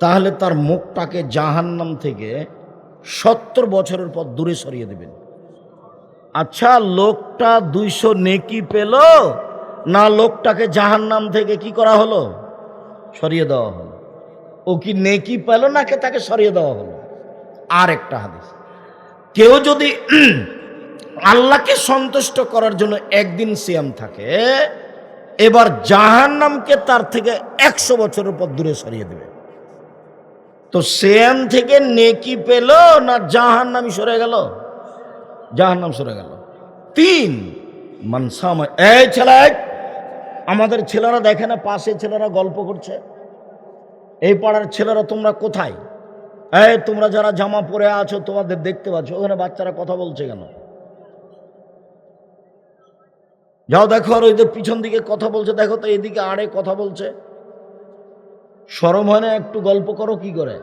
[SPEAKER 1] তাহলে তার মুখটাকে জাহান্নাম থেকে 70 বছরের পর দূরে সরিয়ে দেবেন। আচ্ছা, লোকটা 200 নেকি পেল না লোকটাকে জাহান্নাম থেকে কি করা হলো? সরিয়ে দেওয়া হলো। ও কি নেকি পেল নাকি তাকে সরিয়ে দেওয়া হলো? আর একটা হাদিস, কেউ যদি আল্লাহকে সন্তুষ্ট করার জন্য একদিন সিয়াম থাকে, এবার জাহান্নামকে তার থেকে 100 বছরের পর দূরে সরিয়ে দেবে। তো সিয়াম থেকে নেকি পেল না জাহান্নামই সরে গেল? জাহান্নাম সরে গেল। 3 মানসামা, এই ছেলে, আমাদের ছেলেরা দেখে না পাশে ছেলেরা গল্প করছে, এই পাড়ার ছেলেরা তোমরা কোথায়? এই তোমরা যারা জামা পরে আছো তোমাদের দেখতে পাচ্ছ, ওখানে বাচ্চারা কথা বলছে কেন? যাও দেখো, আর ওইদের পিছন দিকে কথা বলছে দেখো তো, এদিকে আড়ে কথা বলছে। শরম হয় না একটু গল্প করো? কি করে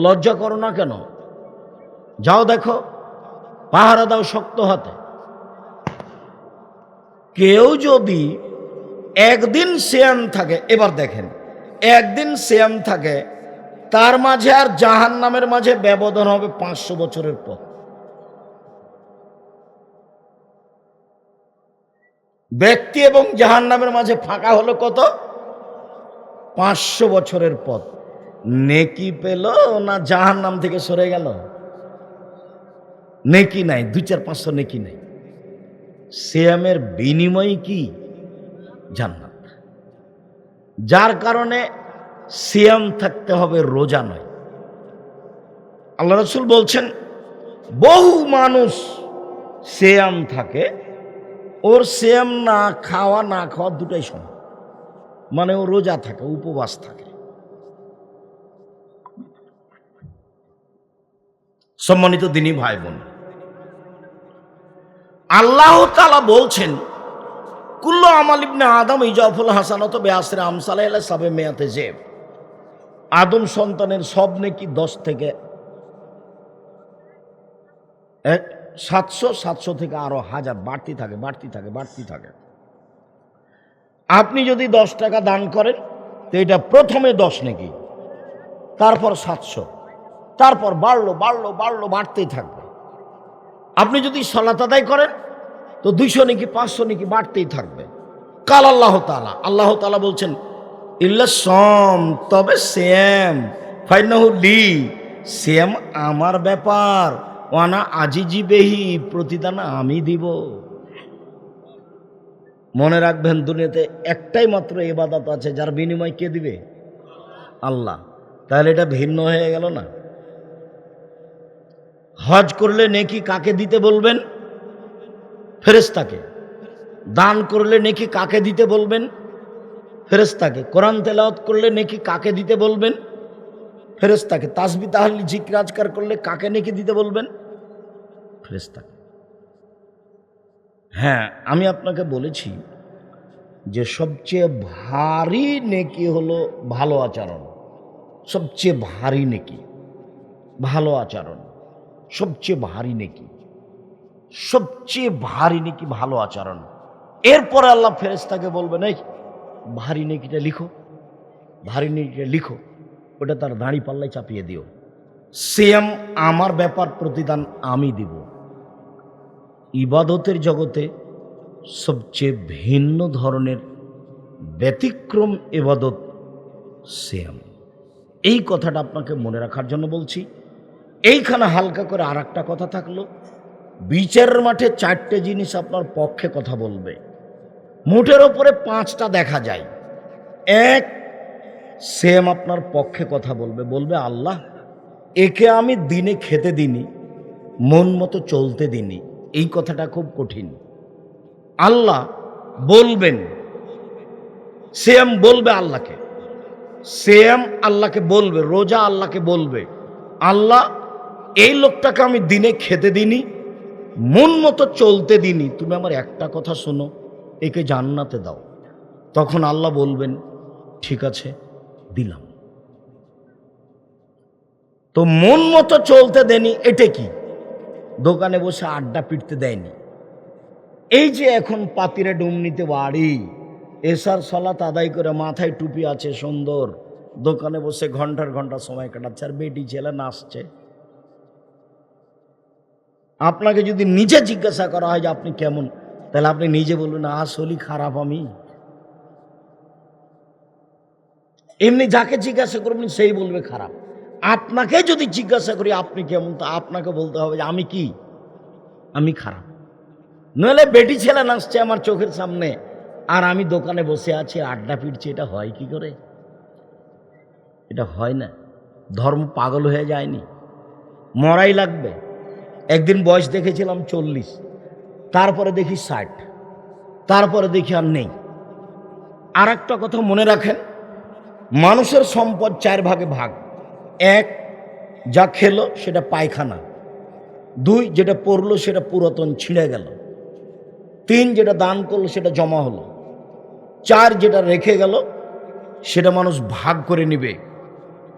[SPEAKER 1] লজ্জা করো না কেন? যাও দেখো, পাহারা দাও শক্ত হাতে। কেউ যদি একদিন সিয়াম থাকে, এবার দেখেন একদিন সিয়াম থাকে, তার মাঝে আর জাহান্নামের মাঝে ব্যবধান হবে 500 বছরের পর। ব্যক্তি এবং জাহান্নামের মাঝে ফাঁকা হলো কত? 500 বছরের পর। নেকি পেল না জাহান্নাম থেকে সরে গেল? নেকি নাই, 2-4-500 নেকি নাই। সিয়ামের বিনিময় কি? জান্নাত। যার কারণে সিয়াম থাকতে হবে, রোজা নয়। আল্লাহ রাসূল বলছেন বহু মানুষ সিয়াম থাকে, ওর সিয়াম না খাওয়া না খাওয়া দুটাই সমান, মানে ও রোজা থাকে, উপবাস থাকে। সম্মানিত দিনী ভাই বোন, আল্লাহ তাআলা বলছেন কুল্লু আমাল ইবনে আদম ইজাফুল হাসানাত বিআশরি আমসালিহা ইলা 700 জিব। আদম সন্তানের সব নেকি 10 থেকে 700, 700 থেকে আরো 1000 বাড়তি থাকে বাড়তি থাকে বাড়তি থাকে। আপনি যদি 10 টাকা দান করেন তো এটা প্রথমে 10 নাকি, তারপর 700, তারপর বাড়লো বাড়লো বাড়লো বাড়তেই থাকবে। আপনি যদি সালাত আদায় করেন তো 200 নাকি 500 নাকি বাড়তেই থাকবে। কাল আল্লাহ তাআলা, আল্লাহ তাআলা বলছেন ইল্লা সম, তবে সিয়াম ফাইনাহু লি, সিয়াম আমার ব্যাপার, ওয়ানা আজিজি বেহি, প্রতিদান আমি দিব। মনে রাখবেন দুনিয়াতে একটাই মাত্র ইবাদত আছে যার বিনিময় কে দিবে? আল্লাহ। তাহলে এটা ভিন্ন হয়ে গেল না? হজ করলে নেকি কাকে দিতে বলবেন? ফেরেশতাকে। দান করলে নেকি কাকে দিতে বলবেন? ফেরেশতাকে। কোরআন তেলাওয়াত করলে নেকি কাকে দিতে বলবেন? ফেরেশতাকে। তাসবিহ তাহলিল জিকির আজকার করলে কাকে নেকি দিতে বলবেন? ফেরেশতাকে। হ্যাঁ, আমি আপনাকে বলেছি যে সবচেয়ে ভারী নেকি হলো ভালো আচরণ। সবচেয়ে ভারী নেকি ভালো আচরণ, সবচেয়ে ভারী নেকি, সবচেয়ে ভারী নেকি ভালো আচরণ। এরপরে আল্লাহ ফেরেশতাকে বলবেন এই ভারী নেকিটা লিখো, ভারী নেকিটা লিখো, ওটা তার দাঁড়ি পাল্লায় চাপিয়ে দিও। সিয়াম আমার ব্যাপার, প্রতিদান আমি দিব। ইবাদতের জগতে সবচেয়ে ভিন্ন ধরনের ব্যতিক্রম ইবাদত সিয়াম। এই কথাটা আপনাকে মনে রাখার জন্য বলছি। এইখানে হালকা করে আর একটা কথা থাকলো, বিচারের মাঠে 4টে জিনিস আপনার পক্ষে কথা বলবে, মুঠের ওপরে 5টা দেখা যায়। এক, সিয়াম আপনার পক্ষে কথা বলবে, বলবে আল্লাহ একে আমি দিনে খেতে দিনি, মন মতো চলতে দিনি। এই কথাটা খুব কঠিন। আল্লাহ বলবেন, সিয়াম বলবে আল্লাহকে, সিয়াম আল্লাহকে বলবে, রোজা আল্লাহকে বলবে আল্লাহ এই লোকটাকে আমি দিনে খেতে দিনি, মন মতো চলতে দিনি, তুমি আমার একটা কথা শোনো, একে জান্নাতে দাও। তখন আল্লাহ বলবেন ঠিক আছে দিলাম। তো মন মতো চলতে দেনি এটা কি? দোকানে বসে আড্ডা পিটতে দেয়নি। এই যে এখন পাতিরে ডুমনিতে বাড়ি, এশার সালাত আদায় করে মাথায় টুপি আছে সুন্দর, দোকানে বসে ঘন্টার ঘন্টা সময় কাটাচ্ছে আর বেটি ছেলে নাচছে। আপনাকে যদি নিজে জিজ্ঞাসা করা হয় যে আপনি কেমন, তাহলে আপনি নিজে বলবেন আসলেই খারাপ আমি। এমনি যাকে জিজ্ঞাসা করবেন সেই বলবে খারাপ। আপনাকে যদি জিজ্ঞাসা করি আপনি কেমন, তা আপনাকে বলতে হবে যে আমি কি, আমি খারাপ। নইলে বেটি ছেলে নাচছে আমার চোখের সামনে আর আমি দোকানে বসে আছি আড্ডা পিটছি, এটা হয় কি করে? এটা হয় না। ধর্ম পাগল হয়ে যায়নি, মরাই লাগবে। একদিন বয়স দেখেছিলাম 40, তারপরে দেখি 60, তারপরে দেখি আর নেই। আর একটা কথা মনে রাখেন, মানুষের সম্পদ 4 ভাগে ভাগ। 1, যা খেলো সেটা পায়খানা। 2, যেটা পড়লো সেটা পুরাতন ছিঁড়ে গেল। 3, যেটা দান করলো সেটা জমা হলো। 4, যেটা রেখে গেল সেটা মানুষ ভাগ করে নিবে,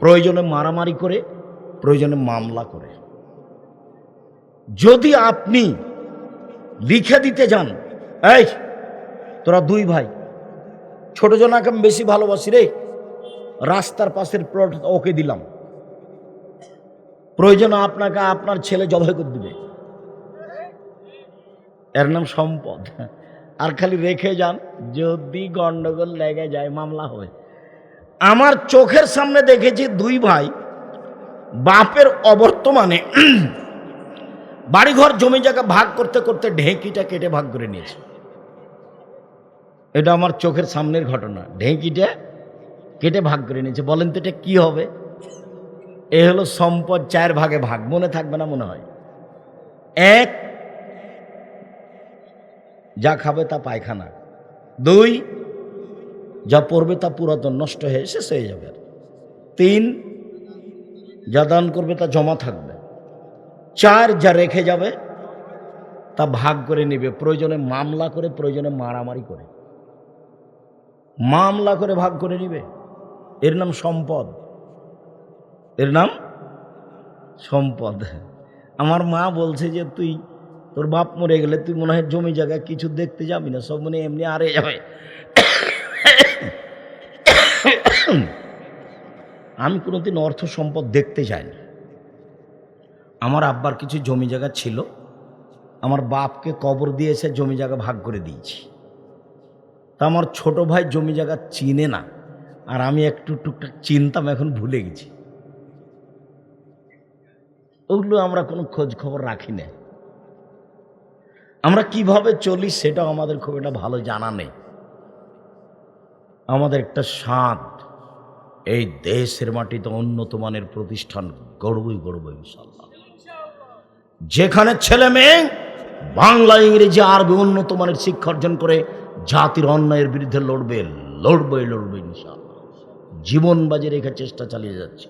[SPEAKER 1] প্রয়োজনে মারামারি করে, প্রয়োজনে মামলা করে। যদি আপনি লিখে দিতে যান এই তোরা 2 ভাই, ছোট জনাকে আমি বেশি ভালোবাসি রে, রাস্তার পাশের প্লট ওকে দিলাম, প্রয়োজন আপনাকে আপনার ছেলে জবাই করে দিবে, এর নাম সম্পদ। আর খালি রেখে যান, যদি গন্ডগোল লেগে যায় মামলা হবে। আমার চোখের সামনে দেখেছি 2 ভাই বাপের অবর্তমানে বাড়িঘর জমি জায়গা ভাগ করতে করতে ঢেঁকিটা কেটে ভাগ করে নিয়েছে। এটা আমার চোখের সামনের ঘটনা। ঢেঁকিটা কেটে ভাগ করে নিয়েছে। বলেন তো এটা কি হবে? এ হলো সম্পদ 4 ভাগে ভাগ। মনে থাকবে না মনে হয়। 1, যা খাবে তা পায়খানা। 2, যা পড়বে তা পুরাতন নষ্ট হয়ে শেষ হয়ে যাবে। 3, যা দান করবে তা জমা থাকবে। 4, যা রেখে যাবে তা ভাগ করে নেবে, প্রয়োজনে মামলা করে, প্রয়োজনে মারামারি করে, মামলা করে ভাগ করে নিবে। এর নাম সম্পদ, এর নাম সম্পদ। আমার মা বলছে যে তুই তোর বাপ মরে গেলে তুই মনে হয় জমি জায়গায় কিছু দেখতে যাবি না, সব মনে এমনি আরে যাবে। আমি কোনোদিন অর্থ সম্পদ দেখতে যাইনি। আমার আব্বার কিছু জমি জায়গা ছিল, আমার বাপকে কবর দিয়েছে, জমি জায়গা ভাগ করে দিয়েছি। তা আমার ছোট ভাই জমি জায়গা চিনে না, আর আমি একটু টুকটাক চিনতাম, এখন ভুলে গেছি। ওগুলো আমরা কোনো খোঁজ খবর রাখি না। আমরা কিভাবে চলি সেটাও আমাদের খুব একটা ভালো জানা নেই। আমাদের একটা স্বাদ, এই দেশের মাটিতে উন্নত মানের প্রতিষ্ঠান গড়বই গড়ব ইনশাআল্লাহ। যেখানে ছেলে মেয়ে বাংলা, ইংরেজি, আরবি উন্নত মানের শিক্ষা অর্জন করে জাতির অন্যায়ের বিরুদ্ধে লড়বে ইনশাআল্লাহ। জীবন বাজি রেখে চেষ্টা চালিয়ে যাচ্ছে,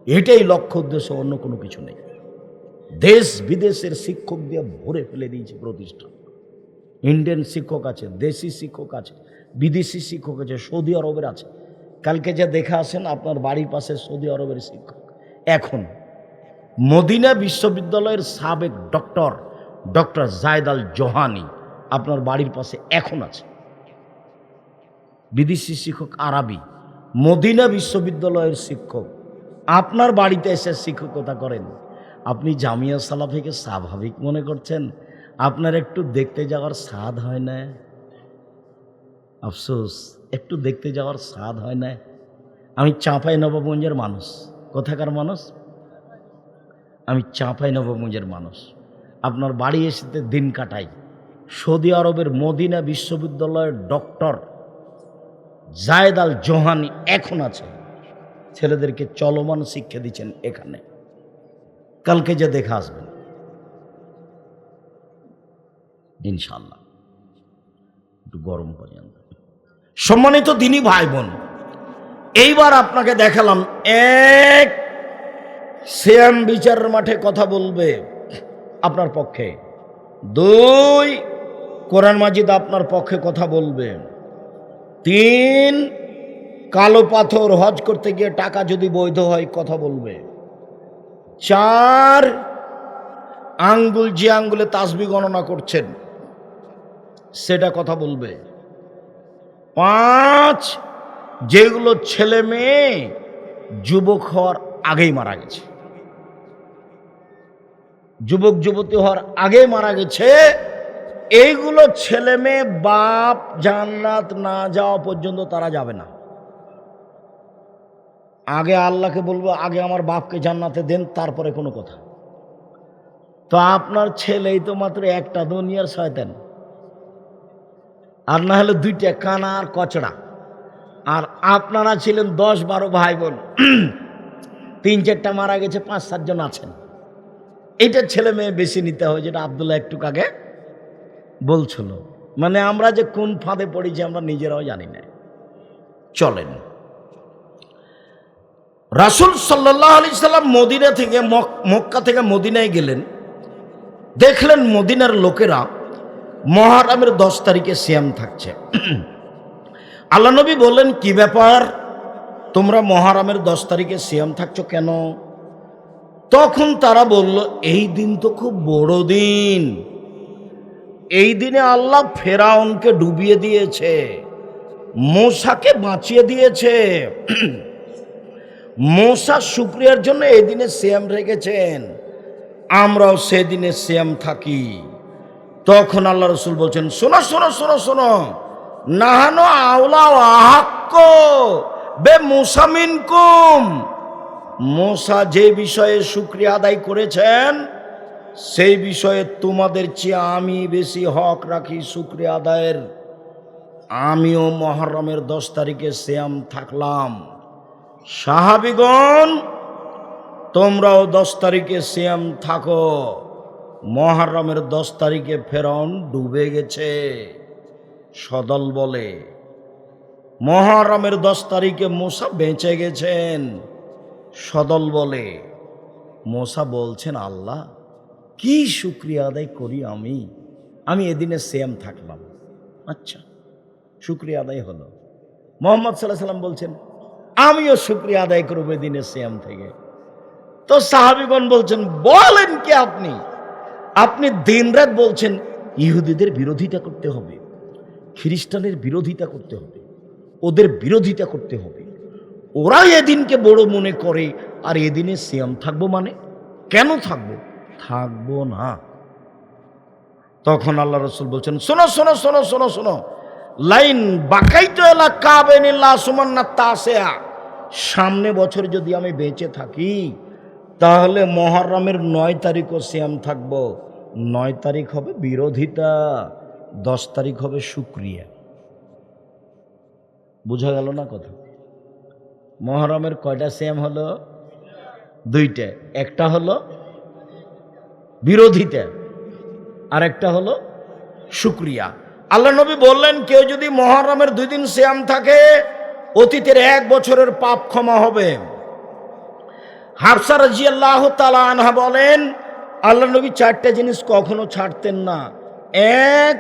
[SPEAKER 1] এটাই লক্ষ্য উদ্দেশ্য, অন্য কোনো কিছু নেই। দেশ বিদেশের শিক্ষক দিয়ে ভরে ফেলে দিয়েছে প্রতিষ্ঠান। ইন্ডিয়ান শিক্ষক আছে, দেশি শিক্ষক আছে, বিদেশি শিক্ষক আছে, সৌদি আরবের আছে। কালকে যা দেখে আসেন আপনার বাড়ির পাশে সৌদি আরবের শিক্ষক। এখন মদিনা বিশ্ববিদ্যালয়ের সাবেক ডক্টর জায়েদ আল জোহানি আপনার বাড়ির পাশে এখন আছে। বিদেশি শিক্ষক আরবি, মদিনা বিশ্ববিদ্যালয়ের শিক্ষক আপনার বাড়িতে এসে শিক্ষকতা করেন। আপনি জামিয়া সালাফিকে স্বাভাবিক মনে করছেন? আপনার একটু দেখতে যাওয়ার স্বাদ হয় না? আফসোস, একটু দেখতে যাওয়ার স্বাদ হয় না? আমি চাঁপাইনবাবগঞ্জের মানুষ। কোথাকার মানুষ? আমি চাঁপাইনবাবগঞ্জের মানুষ। আপনার বাড়ি এসে দিন কাটাই। সৌদি আরবের মদিনা বিশ্ববিদ্যালয়ের ডক্টর জায়েদ আল জোহানি এখন আছে, ছেলেদেরকে চলমান শিক্ষা দিচ্ছেন এখানে। কালকে যে দেখে আসবেন ইনশাআল্লাহ। একটু গরম করে আনবেন। সম্মানিত দিনী ভাই বোন, এইবার আপনাকে দেখালাম, এক, সিএম বিচারের মাঠে কথা বলবে আপনার পক্ষে। দুই, কোরআন মাজিদ আপনার পক্ষে কথা বলবে। তিন, কালো পাথর হজ করতে গিয়ে টাকা যদি বৈধ হয় কথা বলবে। চার, আঙ্গুল যে আঙ্গুলে তাসবিহ গণনা করছেন সেটা কথা বলবে। পাঁচ, যেগুলো ছেলে মেয়ে যুবক হওয়ার আগেই মারা গেছে, যুবক যুবতী হওয়ার আগেই মারা গেছে, এইগুলো ছেলে মেয়ে বাপ জান্নাত না যাওয়া পর্যন্ত তারা যাবে না। আগে আল্লাহকে বলবো, আগে আমার বাপকে জান্নাতে দেন, তারপরে কোনো কথা। তো আপনার ছেলেই তো মাত্র একটা, দুনিয়ার শয়তান, আর না হলে দুইটা, কানা আর কচড়া। আর আপনারা ছিলেন 10-12 ভাই বোন, 3-4টা মারা গেছে, 5-7 জন আছেন। এটা ছেলে মেয়ে বেশি নিতে হয়, যেটা আব্দুল্লাহ একটু আগে বলছিল। মানে আমরা যে কোন ফাঁদে পড়েছি আমরা নিজেরাও জানি না। চলেন, রাসূল সাল্লাল্লাহু আলাইহি সাল্লাম মদিনা থেকে মক্কা থেকে মদিনায় গেলেন। দেখলেন মদিনার লোকেরা মুহররমের 10 তারিখে সিয়াম থাকছে। আল্লাহ নবী বললেন, কি ব্যাপার, তোমরা মুহররমের 10 তারিখে সিয়াম থাকছো কেন? তখন তারা বলল, এই দিন তো খুব বড় দিন, এই দিনে আল্লাহ ফেরাউনকে ডুবিয়ে দিয়েছে, মূসাকে বাঁচিয়ে দিয়েছে। মূসা শুকরিয়ার জন্য এই দিনে সিয়াম রেখেছেন, আমরাও সেদিনে সিয়াম থাকি। তখন আল্লাহ রাসূল বলছেন, শোনো শোনো শোনো শোনো, নাহানু আওলা আহাক্ক বে মূসা মিনকুম। মূসা যে বিষয়ে শুকরিয়া আদায় করেছেন সেই বিষয়ে তোমাদের চেয়ে আমি বেশি হক রাখি শুকরিয়া আদায়ের। আমিও মুহররমের 10 তারিখে সিয়াম থাকলাম, সাহাবীগণ তোমরাও 10 তারিখে সিয়াম থাকো। মুহররমের 10 তারিখে ফেরাউন ডুবে গেছে, সদল বলে। মুহররমের 10 তারিখে মূসা বেঁচে গেছেন, সদল বলে। মূসা বলছেন, আল্লাহ কি শুকরিয়া আদায় করি আমি এদিনে সিয়াম থাকলাম। আচ্ছা, শুকরিয়া আদায় হলো। মুহাম্মদ সাল্লাল্লাহু আলাইহি সাল্লাম বলছেন, আমিও শুকরিয়া আদায় করব এদিনে সিয়াম থেকে। তো সাহাবীগণ বলছেন, বলেন কি আপনি, আপনি দিনরাত বলছেন ইহুদিদের বিরোধিতা করতে হবে, খ্রিস্টানের বিরোধিতা করতে হবে, ওদের বিরোধিতা করতে হবে। ওরা এদিনকে বড় মনে করে, আর এদিনে সিয়াম থাকবো মানে কেন থাকবো? থাকবো না। তখন আল্লাহ রসুল বলছেন, শোনো শোনো শোনো শোনো শোনো, লাইন বাকাইতো এলা কাবেনিল্লাহ সুমান্না তাসিয়া, সামনে বছর যদি আমি বেঁচে থাকি তাহলে মুহররমের 9 তারিখও সিয়াম থাকবো। 9 তারিখ হবে বিরোধিতা, 10 তারিখ হবে শুকরিয়া। বোঝা গেল না কথা? মুহররমের কয়টা সিয়াম হলো? 2টা। একটা হলো বিরোধিতা, আর একটা হলো শুকরিয়া। আল্লাহ নবী বললেন, কেউ যদি মুহররমের 2 দিন সিয়াম থাকে অতীতের 1 বছরের পাপ ক্ষমা হবে। হাফসা রাদিয়াল্লাহু তাআলা আনহা বলেন, আল্লাহ নবী 4টা জিনিস কখনো ছাড়তেন না। 1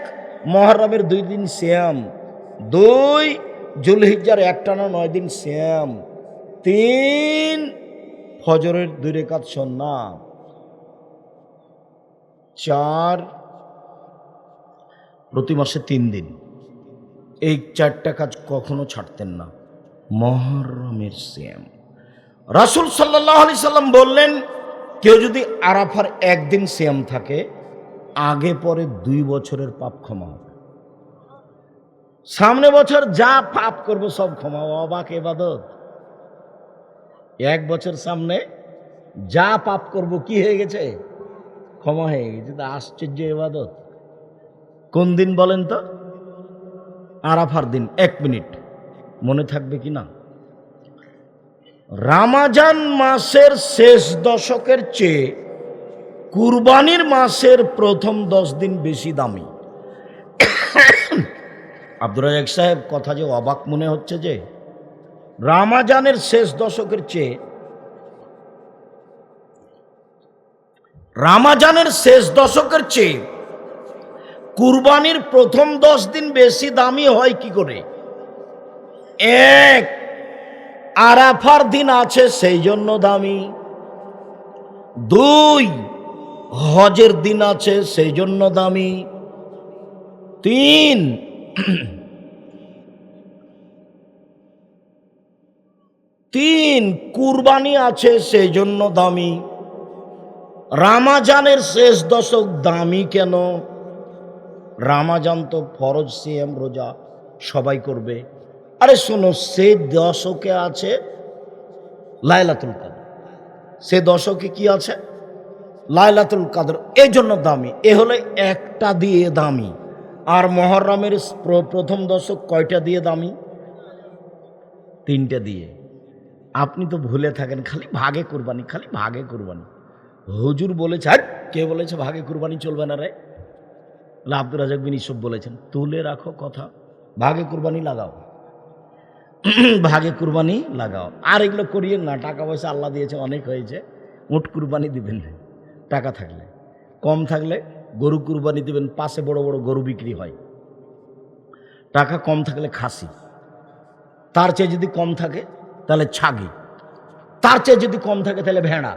[SPEAKER 1] মুহররমের 2 দিন সিয়াম, 2 যুলহিজ্জার একটানা 9 দিন সিয়াম, 3 ফজরের 2 রাকাত সুন্নাত, 4 প্রতি মাসে 3 দিন। এই 4টা কাজ কখনো ছাড়তেন না। মুহররমের সিয়াম, রাসূল সাল্লাল্লাহু আলাইহি সাল্লাম বললেন, কেউ যদি আরাফার 1 দিন সিয়াম থাকে আগে পরে 2 বছরের পাপ ক্ষমা হবে। সামনে বছর যা পাপ করব সব ক্ষমা। অবাক ইবাদত! 1 বছর সামনে যা পাপ করব কি হয়ে গেছে? ক্ষমা হয়ে গেছে। তা আশ্চর্য ইবাদত। কোন দিন বলেন তো? আরাফার দিন। 1 মিনিট মনে থাকবে কি না? রমজান মাসের শেষ দশকের চেয়ে কুরবানির মাসের প্রথম 10 দিন বেশি দামি। আব্দুর রাজ্জাক সাহেব, কথা যে অবাক মনে হচ্ছে যে রমজানের শেষ দশকের চেয়ে কুরবানির প্রথম 10 দিন বেশি দামি হয় কি করে? 1 আরাফার দিন আছে সেই জন্য দামি, 2 হজের দিন আছে সেই জন্য দামি, 3 কুরবানি আছে সেই জন্য দামি। রমজানের শেষ দশক দামি কেন? রমজান তো ফরজ সিয়াম, রোজা সবাই করবে। আরে শোনো, সে দশকে আছে লাইলাতুল কদর। সে দশকে কি আছে? লাইলাতুল কদর। এই জন্য দামি। এ হলে একটা দিয়ে দামি। আর মুহররমের প্রথম দশক কয়টা দিয়ে দামি? 3টা দিয়ে। আপনি তো ভুলে থাকেন, খালি ভাগে কুরবানি, খালি ভাগে কুরবানি। হুজুর বলেছে, কে বলেছে ভাগে কুরবানি চলবে না রে? আব্দুর রাজ্জাক বিন ইউসুফ বলেছেন। তুলে রাখো কথা, ভাগে কুরবানি লাগাও, ভাগে কুরবানি লাগাও। আর এগুলো করিয়ে না। টাকা পয়সা আল্লাহ দিয়েছে, অনেক হয়েছে। উট কুরবানি দিবেন টাকা থাকলে, কম থাকলে গরু কুরবানি দিবেন। পাশে বড় বড় গরু বিক্রি হয়। টাকা কম থাকলে খাসি, তার চেয়ে যদি কম থাকে তাহলে ছাগি, তার চেয়ে যদি কম থাকে তাহলে ভেড়া।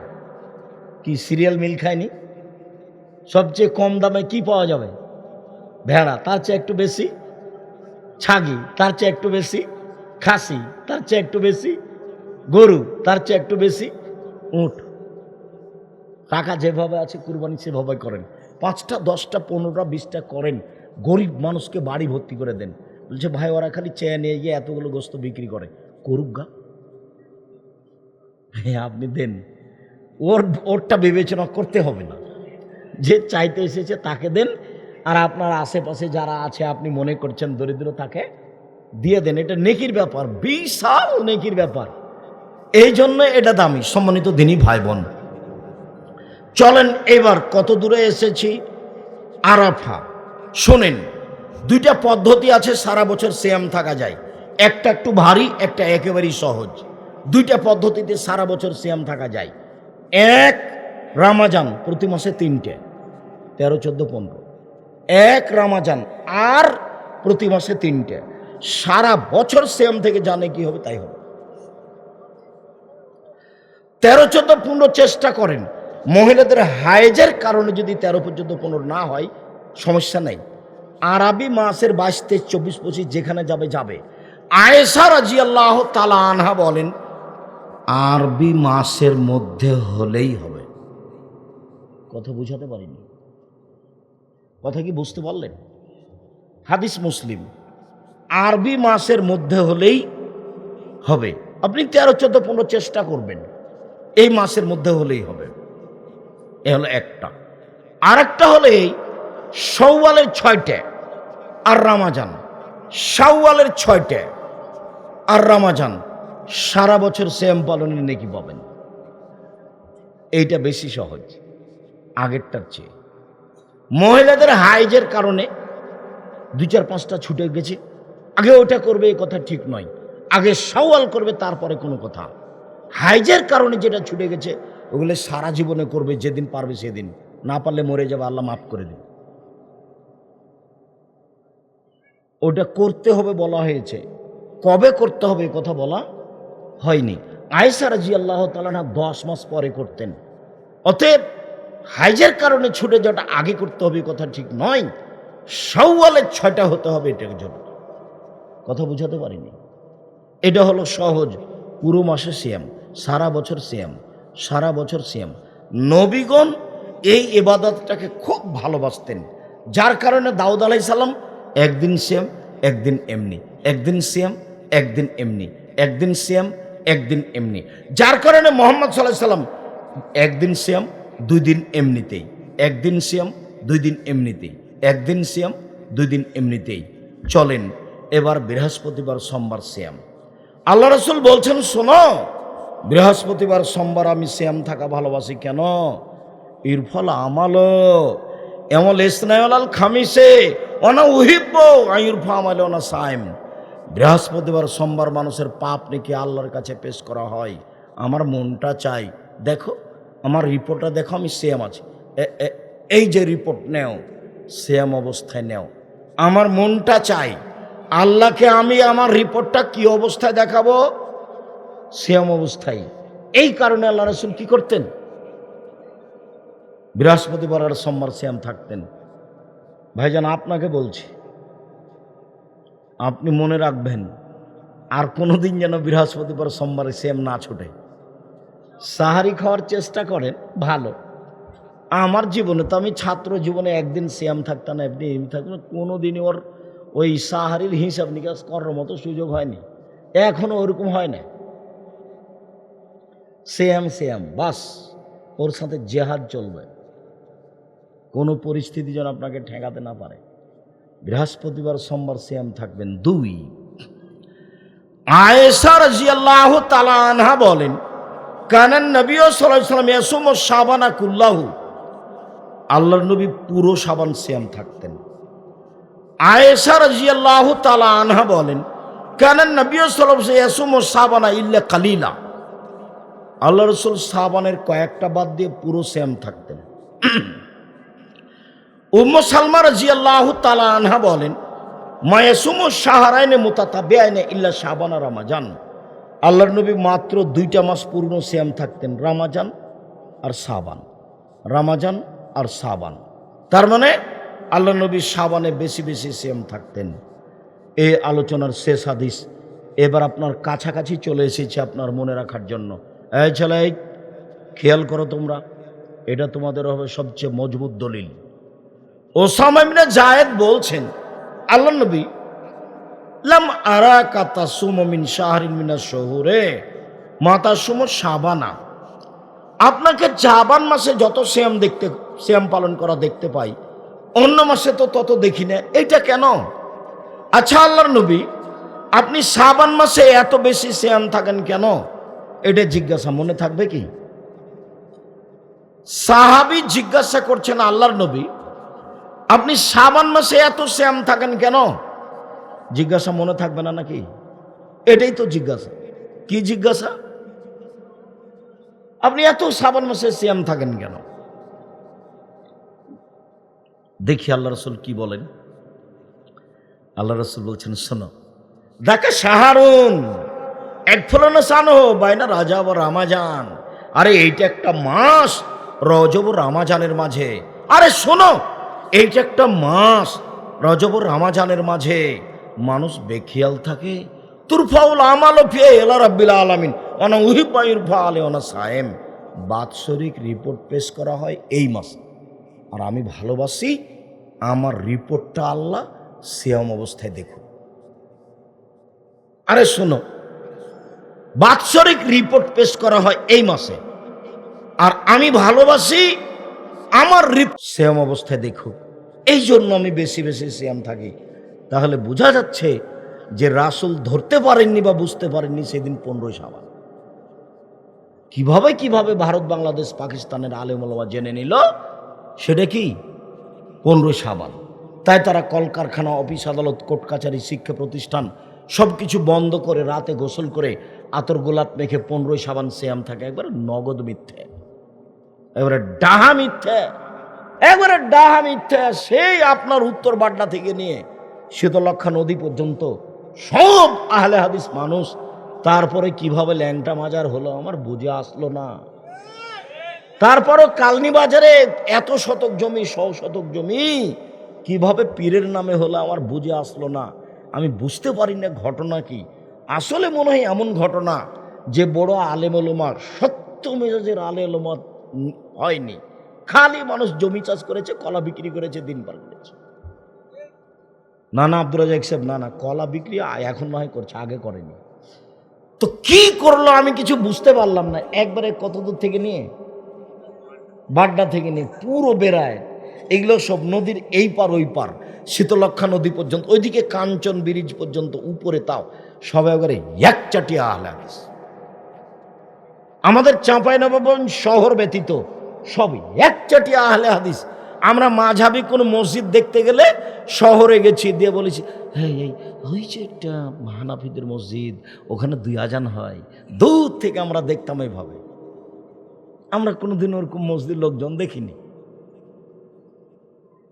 [SPEAKER 1] কি সিরিয়াল মিল খায়নি? সবচেয়ে কম দামে কি পাওয়া যাবে? ভেড়া। তার চেয়ে একটু বেশি ছাগি, তার চেয়ে একটু বেশি খাসি, তার চেয়ে একটু বেশি গরু, তার চেয়ে একটু বেশি উট। টাকা যেভাবে আছে কুরবানি সেভাবে করেন। 5টা 10টা 15টা 20টা করেন, গরিব মানুষকে বাড়ি ভর্তি করে দেন। বলছে ভাই ওরা খালি চেয়ে নিয়ে গিয়ে এতগুলো গোস্ত বিক্রি করে, করুক গা। হ্যাঁ, আপনি দেন, ওরটা বিবেচনা করতে হবে না। যে চাইতে এসেছে তাকে দেন, আর আপনার আশেপাশে যারা আছে আপনি মনে করছেন দরিদ্র, তাকে দিয়ে দেন। এটা নেকির ব্যাপার, বিশাল নেকির ব্যাপার। এই জন্য এটা দামি। সম্মানিত দিনী ভাই বোন, চলেন এবার কত দূরে এসেছি। আরাফা। শোনেন, 2টা পদ্ধতি আছে সারা বছর সিয়াম থাকা যায়। একটা একটু ভারী, একটা একেবারেই সহজ। 2টা পদ্ধতিতে সারা বছর সিয়াম থাকা যায়। 1 রমজান, প্রতি মাসে 3টে, 13, 14, 15। 1 রমজান আর প্রতি মাসে 3টে। সারা বছর সিয়াম থেকে জানে কি হবে তাই হবে। 13, 14, 15 চেষ্টা করেন। মহিলাদের হায়েজের কারণে যদি 13 পর্যন্ত 15 না হয় সমস্যা নেই। আরবি মাসের 22, 23, 24, 25 যেখানে যাবে যাবে। আয়েশা রাদিয়াল্লাহু তাআলা আনহা বলেন আরবি মাসের মধ্যে হলেই হবে। কথা বুঝাতে পারিনি, কথা কি বুঝতে পারলেন? হাদিস মুসলিম, আরবি মাসের মধ্যে হলেই হবে। আপনি 13, 14, 15 চেষ্টা করবেন, এই মাসের মধ্যে হলেই হবে। এ হলো একটা। আর একটা হলে শাওয়ালের 6টে আর রমজান, শাওয়ালের 6টে আর রমজান, সারা বছর সিয়াম পালনের নেকি পাবেন। এইটা বেশি সহজ আগেরটার চেয়ে। মহিলাদের হাইজের কারণে 2, 4, 5টা ছুটে গেছে, আগে ওটা করবে এই কথা ঠিক নয়, আগে শাওয়াল করবে তারপরে কোনো কথা। হাইজের কারণে যেটা ছুটে গেছে ওগুলো সারা জীবনে করবে, যেদিন পারবে সেদিন, না পারলে মরে যাবে, আল্লাহ মাফ করে দিন। ওটা করতে হবে বলা হয়েছে, কবে করতে হবে কথা বলা হয়নি। আয়েশা রাদিয়াল্লাহু তাআলা 10 মাস পরে করতেন। অতএব হাইজের কারণে ছুটে যাওয়াটা আগে করতে হবে কথা ঠিক নয়, শাওয়ালের 6টা হতে হবে এটার জন্য। কথা বুঝাতে পারিনি? এটা হলো সহজ, পুরো মাসে সিয়াম, সারা বছর সিয়াম, সারা বছর সিয়াম। নবীগণ এই ইবাদতটাকে খুব ভালোবাসতেন, যার কারণে দাউদ আলাইহিস সালাম একদিন সিয়াম একদিন এমনি, একদিন সিয়াম একদিন এমনি, একদিন সিয়াম একদিন এমনি। যার কারণে মুহাম্মদ সাল্লাল্লাহু আলাইহি সাল্লাম একদিন সিয়াম 2 দিন এমনিতেই, একদিন সিয়াম 2 দিন এমনিতেই, একদিন সিয়াম 2 দিন এমনিতেই চলেন। এবার বৃহস্পতিবার সোমবার সিয়াম। আল্লাহ রাসূল বলছেন শোনো, বৃহস্পতিবার সোমবার আমি সিয়াম থাকা ভালোবাসি। কেন? ইরফল আমালো এমল ইসনায়লাল খামিসে অনা উহিব্ব আইরফা আমালে অনা সাইম। বৃহস্পতিবার সোমবার মানুষের পাপ নাকি আল্লাহর কাছে পেশ করা হয়। আমার মনটা চাই, দেখো আমার রিপোর্টটা দেখো, আমি সিয়াম আছি, এই যে রিপোর্ট নেও, সিয়াম অবস্থায় নেও। আমার মনটা চাই আল্লাহকে আমি আমার রিপোর্টটা কি অবস্থায় দেখাবো? সিয়াম অবস্থায়। এই কারণে আল্লাহ রাসূল কি করতেন? বৃহস্পতিবার আর সোমবার সিয়াম থাকতেন। ভাইজান আপনাকে বলছি, আপনি মনে রাখবেন আর কোনোদিন যেন বৃহস্পতিবার সোমবারে সিয়াম না ছুটে। সাহারি খাওয়ার চেষ্টা করেন, ভালো। আমার জীবনে তো, আমি ছাত্র জীবনে একদিন সিয়াম থাকতাম, একদিন এমনি থাকতাম, কোনোদিনই ওর ওই সাহারির হিসাব নিকাশ করার মতো সুযোগ হয়নি, এখনো ওরকম হয় না। সিয়াম সিয়াম বাস, ওর সাথে জেহাদ চলবে, কোনো পরিস্থিতি যেন আপনাকে ঠেকাতে না পারে। বৃহস্পতিবার সোমবার সিয়াম থাকবেন। 2, আয়েশা রাদিয়াল্লাহু তাআলা আনহা বলেন কানান নবী সাল্লাল্লাহু আলাইহি ওয়াসাল্লাম ইয়াসুমু শাবানা কুল্লাহু, আল্লাহর নবী পুরো শাবান সিয়াম থাকতেন। আয়েশা রাদিয়াল্লাহু তাআলা আনহা বলেন কানান নবী সাল্লাল্লাহু আলাইহি ওয়াসাল্লাম ইয়াসুমু শাবানা ইল্লা কালিলা, আল্লাহ রাসূল শাবানের কয়েকটা বাদ দিয়ে পুরো সিয়াম থাকতেন। উম্মু সালমা রাদিয়াল্লাহু তাআলা আনহা বলেন মায়াসুমু শাহরাইনে মুতাতাবিআইনে ইল্লা শাবান আর রমাজান, আল্লাহর নবী মাত্র 2টা মাস পূর্ণ সিয়াম থাকতেন, রমাজান আর শাবান, রমাজান আর শাবান। তার মানে আল্লাহর নবী শাবানে বেশি বেশি সিয়াম থাকতেন। এই আলোচনার শেষ হাদিস এবার আপনার কাছাকাছি চলে এসেছে আপনার মনে রাখার জন্য। এই ছেলে, খেয়াল করো তোমরা, এটা তোমাদের হবে সবচেয়ে মজবুত দলিল। ওসামা ইবনে যায়েদ বলছেন আল্লাহর নবী লাম আরাকা তাসুমু মিন শাহরিন মিনাশ শুহুরে মা তাসুমু শাবানা, আপনাকে শাবান মাসে যত সিয়াম পালন করা দেখতে পাই, অন্য মাসে তো তত দেখি না, এটা কেন? আচ্ছা আল্লাহর নবী, আপনি শাবান মাসে এত বেশি সিয়াম থাকেন কেন? এটা জিজ্ঞাসা মনে থাকবে কি? সাহাবী জিজ্ঞাসা করছেন আল্লাহর নবী, আপনি শাবান মাসে এত সিয়াম থাকেন কেন? জিজ্ঞাসা মনে থাকবে না নাকি? এটাই তো জিজ্ঞাসা। কি জিজ্ঞাসা? আপনি এত শাবান মাসে সিয়াম থাকেন কেন? দেখি আল্লাহ রাসূল কি বলেন। আল্লাহ রাসূল বলছেন শোনো, দেখা শাহরুন এক ফলনা সানো বাইনা রাজা বা রামাজান, আরে এইটা একটা মাস রজব ও রামাজানের মাঝে। আরে শোনো, এইটা একটা মাস, রজব ও রামাজানের মাঝে মানুষ বেখিয়াল থাকে। তুরফাউল আমাল ফিয়ে এলা রাব্বিল আলামিন অনা উহিব্বা ইরফা আলে অনা সায়েম। বাৎসরিক রিপোর্ট পেশ করা হয় এই মাসে, আর আমি ভালোবাসি আমার রিপোর্টটা আল্লাহ সিয়াম অবস্থায় দেখুন। আরে শোনো, বাৎসরিক রিপোর্ট পেশ করা হয় এই মাসে, আর আমি ভালোবাসি আমার সিয়াম অবস্থায় দেখুক। এই জন্য আমি বেশি বেশি সিয়াম থাকি। তাহলে বোঝা যাচ্ছে যে রাসূল ধরতে পারেননি বা বুঝতে পারেননি সেদিন 15 শাবান। কিভাবে কিভাবে ভারত, বাংলাদেশ, পাকিস্তানের আলেম ওলামা জেনে নিল সেটা কি 15 শাবান। তাই তারা কলকারখানা, অফিস আদালত, কোর্ট কাছারি, শিক্ষা প্রতিষ্ঠান সব কিছু বন্ধ করে রাতে গোসল করে আতর গোলাপ মেখে 15 শাবান সিয়াম থাকে। একবারে নগদ মিথ্যে, এবারে ডাহা মিথ্যে, একবারে ডাহা মিথ্যে। সেই আপনার উত্তর বাড্ডা থেকে নিয়ে শীতলক্ষা নদী পর্যন্ত সব আহলে হাদিস মানুষ। তারপরে কিভাবে ল্যাংটা মাজার হলো আমার বুঝে আসলো না। তারপরও কালনি বাজারে এত শতক জমি, 100 শতক জমি কিভাবে পীরের নামে হলো আমার বুঝে আসলো না। আমি বুঝতে পারি না ঘটনা কি। আসলে মনে হয় এমন ঘটনা যে বড় আলেম ওলামা, সত্য মেজাজের আলেম ওলামা হয়নি, খালি মানুষ জমি চাষ করেছে, কলা বিক্রি করেছে, দিন পার করেছে। না না আব্দুর রাজাক সাহেব, না না, কলা বিক্রি এখন নয় করছে, আগে করেনি। তো কি করলো আমি কিছু বুঝতে পারলাম না। একবারে কত দূর থেকে নিয়ে, বাড্ডা থেকে নিয়ে পুরো বেড়ায়, এগুলো সব নদীর এই পার ওই পার, শীতলক্ষা নদী পর্যন্ত, ওইদিকে কাঞ্চন ব্রিজ পর্যন্ত উপরে, তাও সব একবারে একচাটিয়া আহলে হাদিস। আমাদের চাঁপাইনবাবগঞ্জ শহর ব্যতীত সবই একচাটিয়া আহলে হাদিস। আমরা মাঝাবি কোনো মসজিদ দেখতে গেলে শহরে গেছি, দিয়ে বলেছি হ্যাঁ এই ওই যে একটা হানাফিদের মসজিদ, ওখানে 2 আজান হয়। দূর থেকে আমরা দেখতাম এইভাবে। আমরা কোনোদিন ওরকম মসজিদ লোকজন দেখিনি।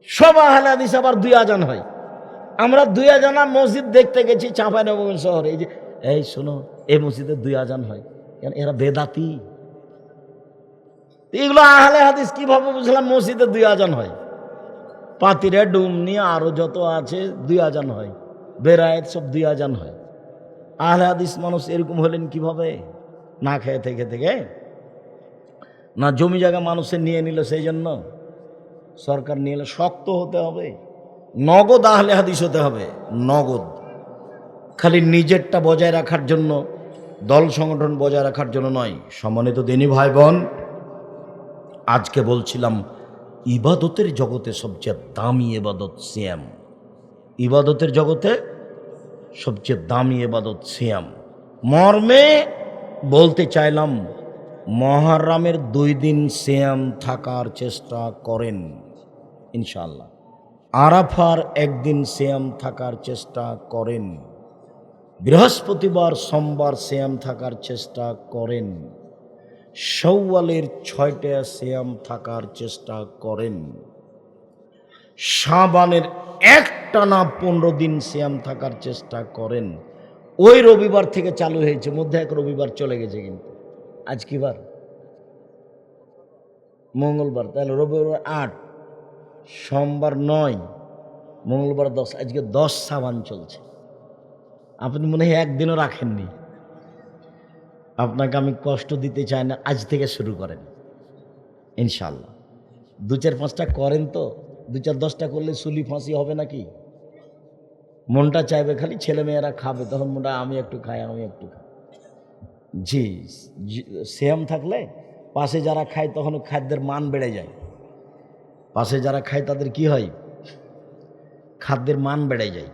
[SPEAKER 1] সব আহলে হাদিস, আবার 2 আজান হয়। আমরা 2 আজানা মসজিদ দেখতে গেছি চাঁপাইনবাবগঞ্জ শহরে। এই যে এই শোনো, এই মসজিদে 2 আজান হয়, এরা বেদাতি। এগুলো আহলে হাদিস কিভাবে বুঝলাম মসজিদে 2 আজান হয়? পাতিরে, ডুমনি, আরো যত আছে 2 আজান হয়, বেরায়েত সব 2 আজান হয়। আহলে হাদিস মানুষ এরকম হলেন কিভাবে? না খেয়ে থেকে থেকে, না জমি জায়গা মানুষের নিয়ে নিল সেই জন্য সরকার নিয়ে এলো। শক্ত হতে হবে, নগদ আহলে হাদিস হতে হবে, নগদ। খালি নিজেরটা বজায় রাখার জন্য, দল সংগঠন বজায় রাখার জন্য নয়। সম্মানিত দিনী ভাই বোন, আজকে বলছিলাম ইবাদতের জগতে সবচেয়ে দামি ইবাদত সিয়াম। ইবাদতের জগতে সবচেয়ে দামি ইবাদত সিয়াম মর্মে বলতে চাইলাম, মুহররমের 2 দিন সিয়াম থাকার চেষ্টা করেন ইনশাআল্লাহ। আরাফার 1 দিন সিয়াম থাকার চেষ্টা করেন। বৃহস্পতিবার, সোমবার সিয়াম থাকার চেষ্টা করেন। শাওয়ালের 6টা সিয়াম থাকার চেষ্টা করেন। শাবানের একটানা 15 দিন সিয়াম থাকার চেষ্টা করেন। ওই রবিবার থেকে চালু হয়েছে, মধ্যে এক রবিবার চলে গেছে, কিন্তু আজ কি বার? মঙ্গলবার। তাহলে রবিবার 8, সোমবার 9, মঙ্গলবার 10, আজকে 10 শাবান চলছে। আপনি মনে হয় একদিনও রাখেননি। আপনাকে আমি কষ্ট দিতে চাই না, আজ থেকে শুরু করেন ইনশাআল্লাহ। 2-4-5টা করেন তো, 2-4-10টা করলে সুলি ফাঁসি হবে নাকি? মনটা চাইবে খালি ছেলেমেয়েরা খাবে, তখন মনটা আমি একটু খাই, আমি একটু খাই। জি, সিয়াম থাকলে পাশে যারা খায় তখন খাদ্যের মান বেড়ে যায়। পাশে যারা খায় তাদের কি হয়? খাদ্যের মান বেড়ে যায়।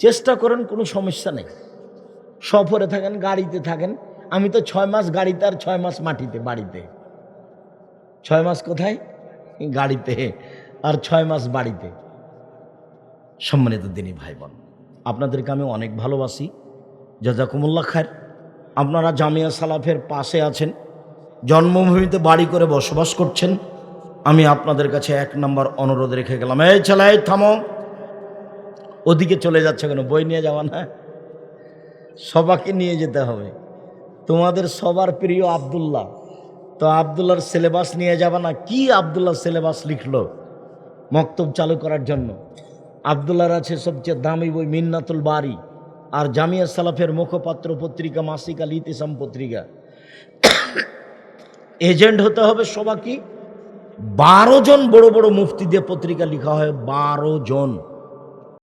[SPEAKER 1] চেষ্টা করেন, কোনো সমস্যা নেই। সফরে থাকেন, গাড়িতে থাকেন। আমি তো 6 মাস গাড়িতে আর 6 মাস মাটিতে, বাড়িতে। 6 মাস কোথায়? গাড়িতে, আর 6 মাস বাড়িতে। সম্মানিত দিনী ভাই বোন, আপনাদেরকে আমি অনেক ভালোবাসি, জাযাকুমুল্লাহ খায়ের। আপনারা জামিয়া সালাফের পাশে আছেন, জন্মভূমিতে বাড়ি করে বসবাস করছেন। আমি আপনাদের কাছে 1 নম্বর অনুরোধ রেখে গেলাম, এই ছেলে থামো, ওদিকে চলে যাচ্ছে কেন? বই নিয়ে যাওয়া না, সবাকে নিয়ে যেতে হবে। তোমাদের সবার প্রিয় আব্দুল্লাহ, তো আবদুল্লাহর সিলেবাস নিয়ে যাবে না? কি আবদুল্লাহ সিলেবাস লিখলো মক্তব চালু করার জন্য? আবদুল্লাহর আছে সবচেয়ে দামি বই মিন্নাতুল বারি, আর জামিয়া সালাফের মুখপাত্র পত্রিকা মাসিক আল ইতিসাম পত্রিকা। এজেন্ট হতে হবে সবাইকে। 12 জন বড় বড় মুফতি দিয়ে পত্রিকা লিখা হয়, 12 জন।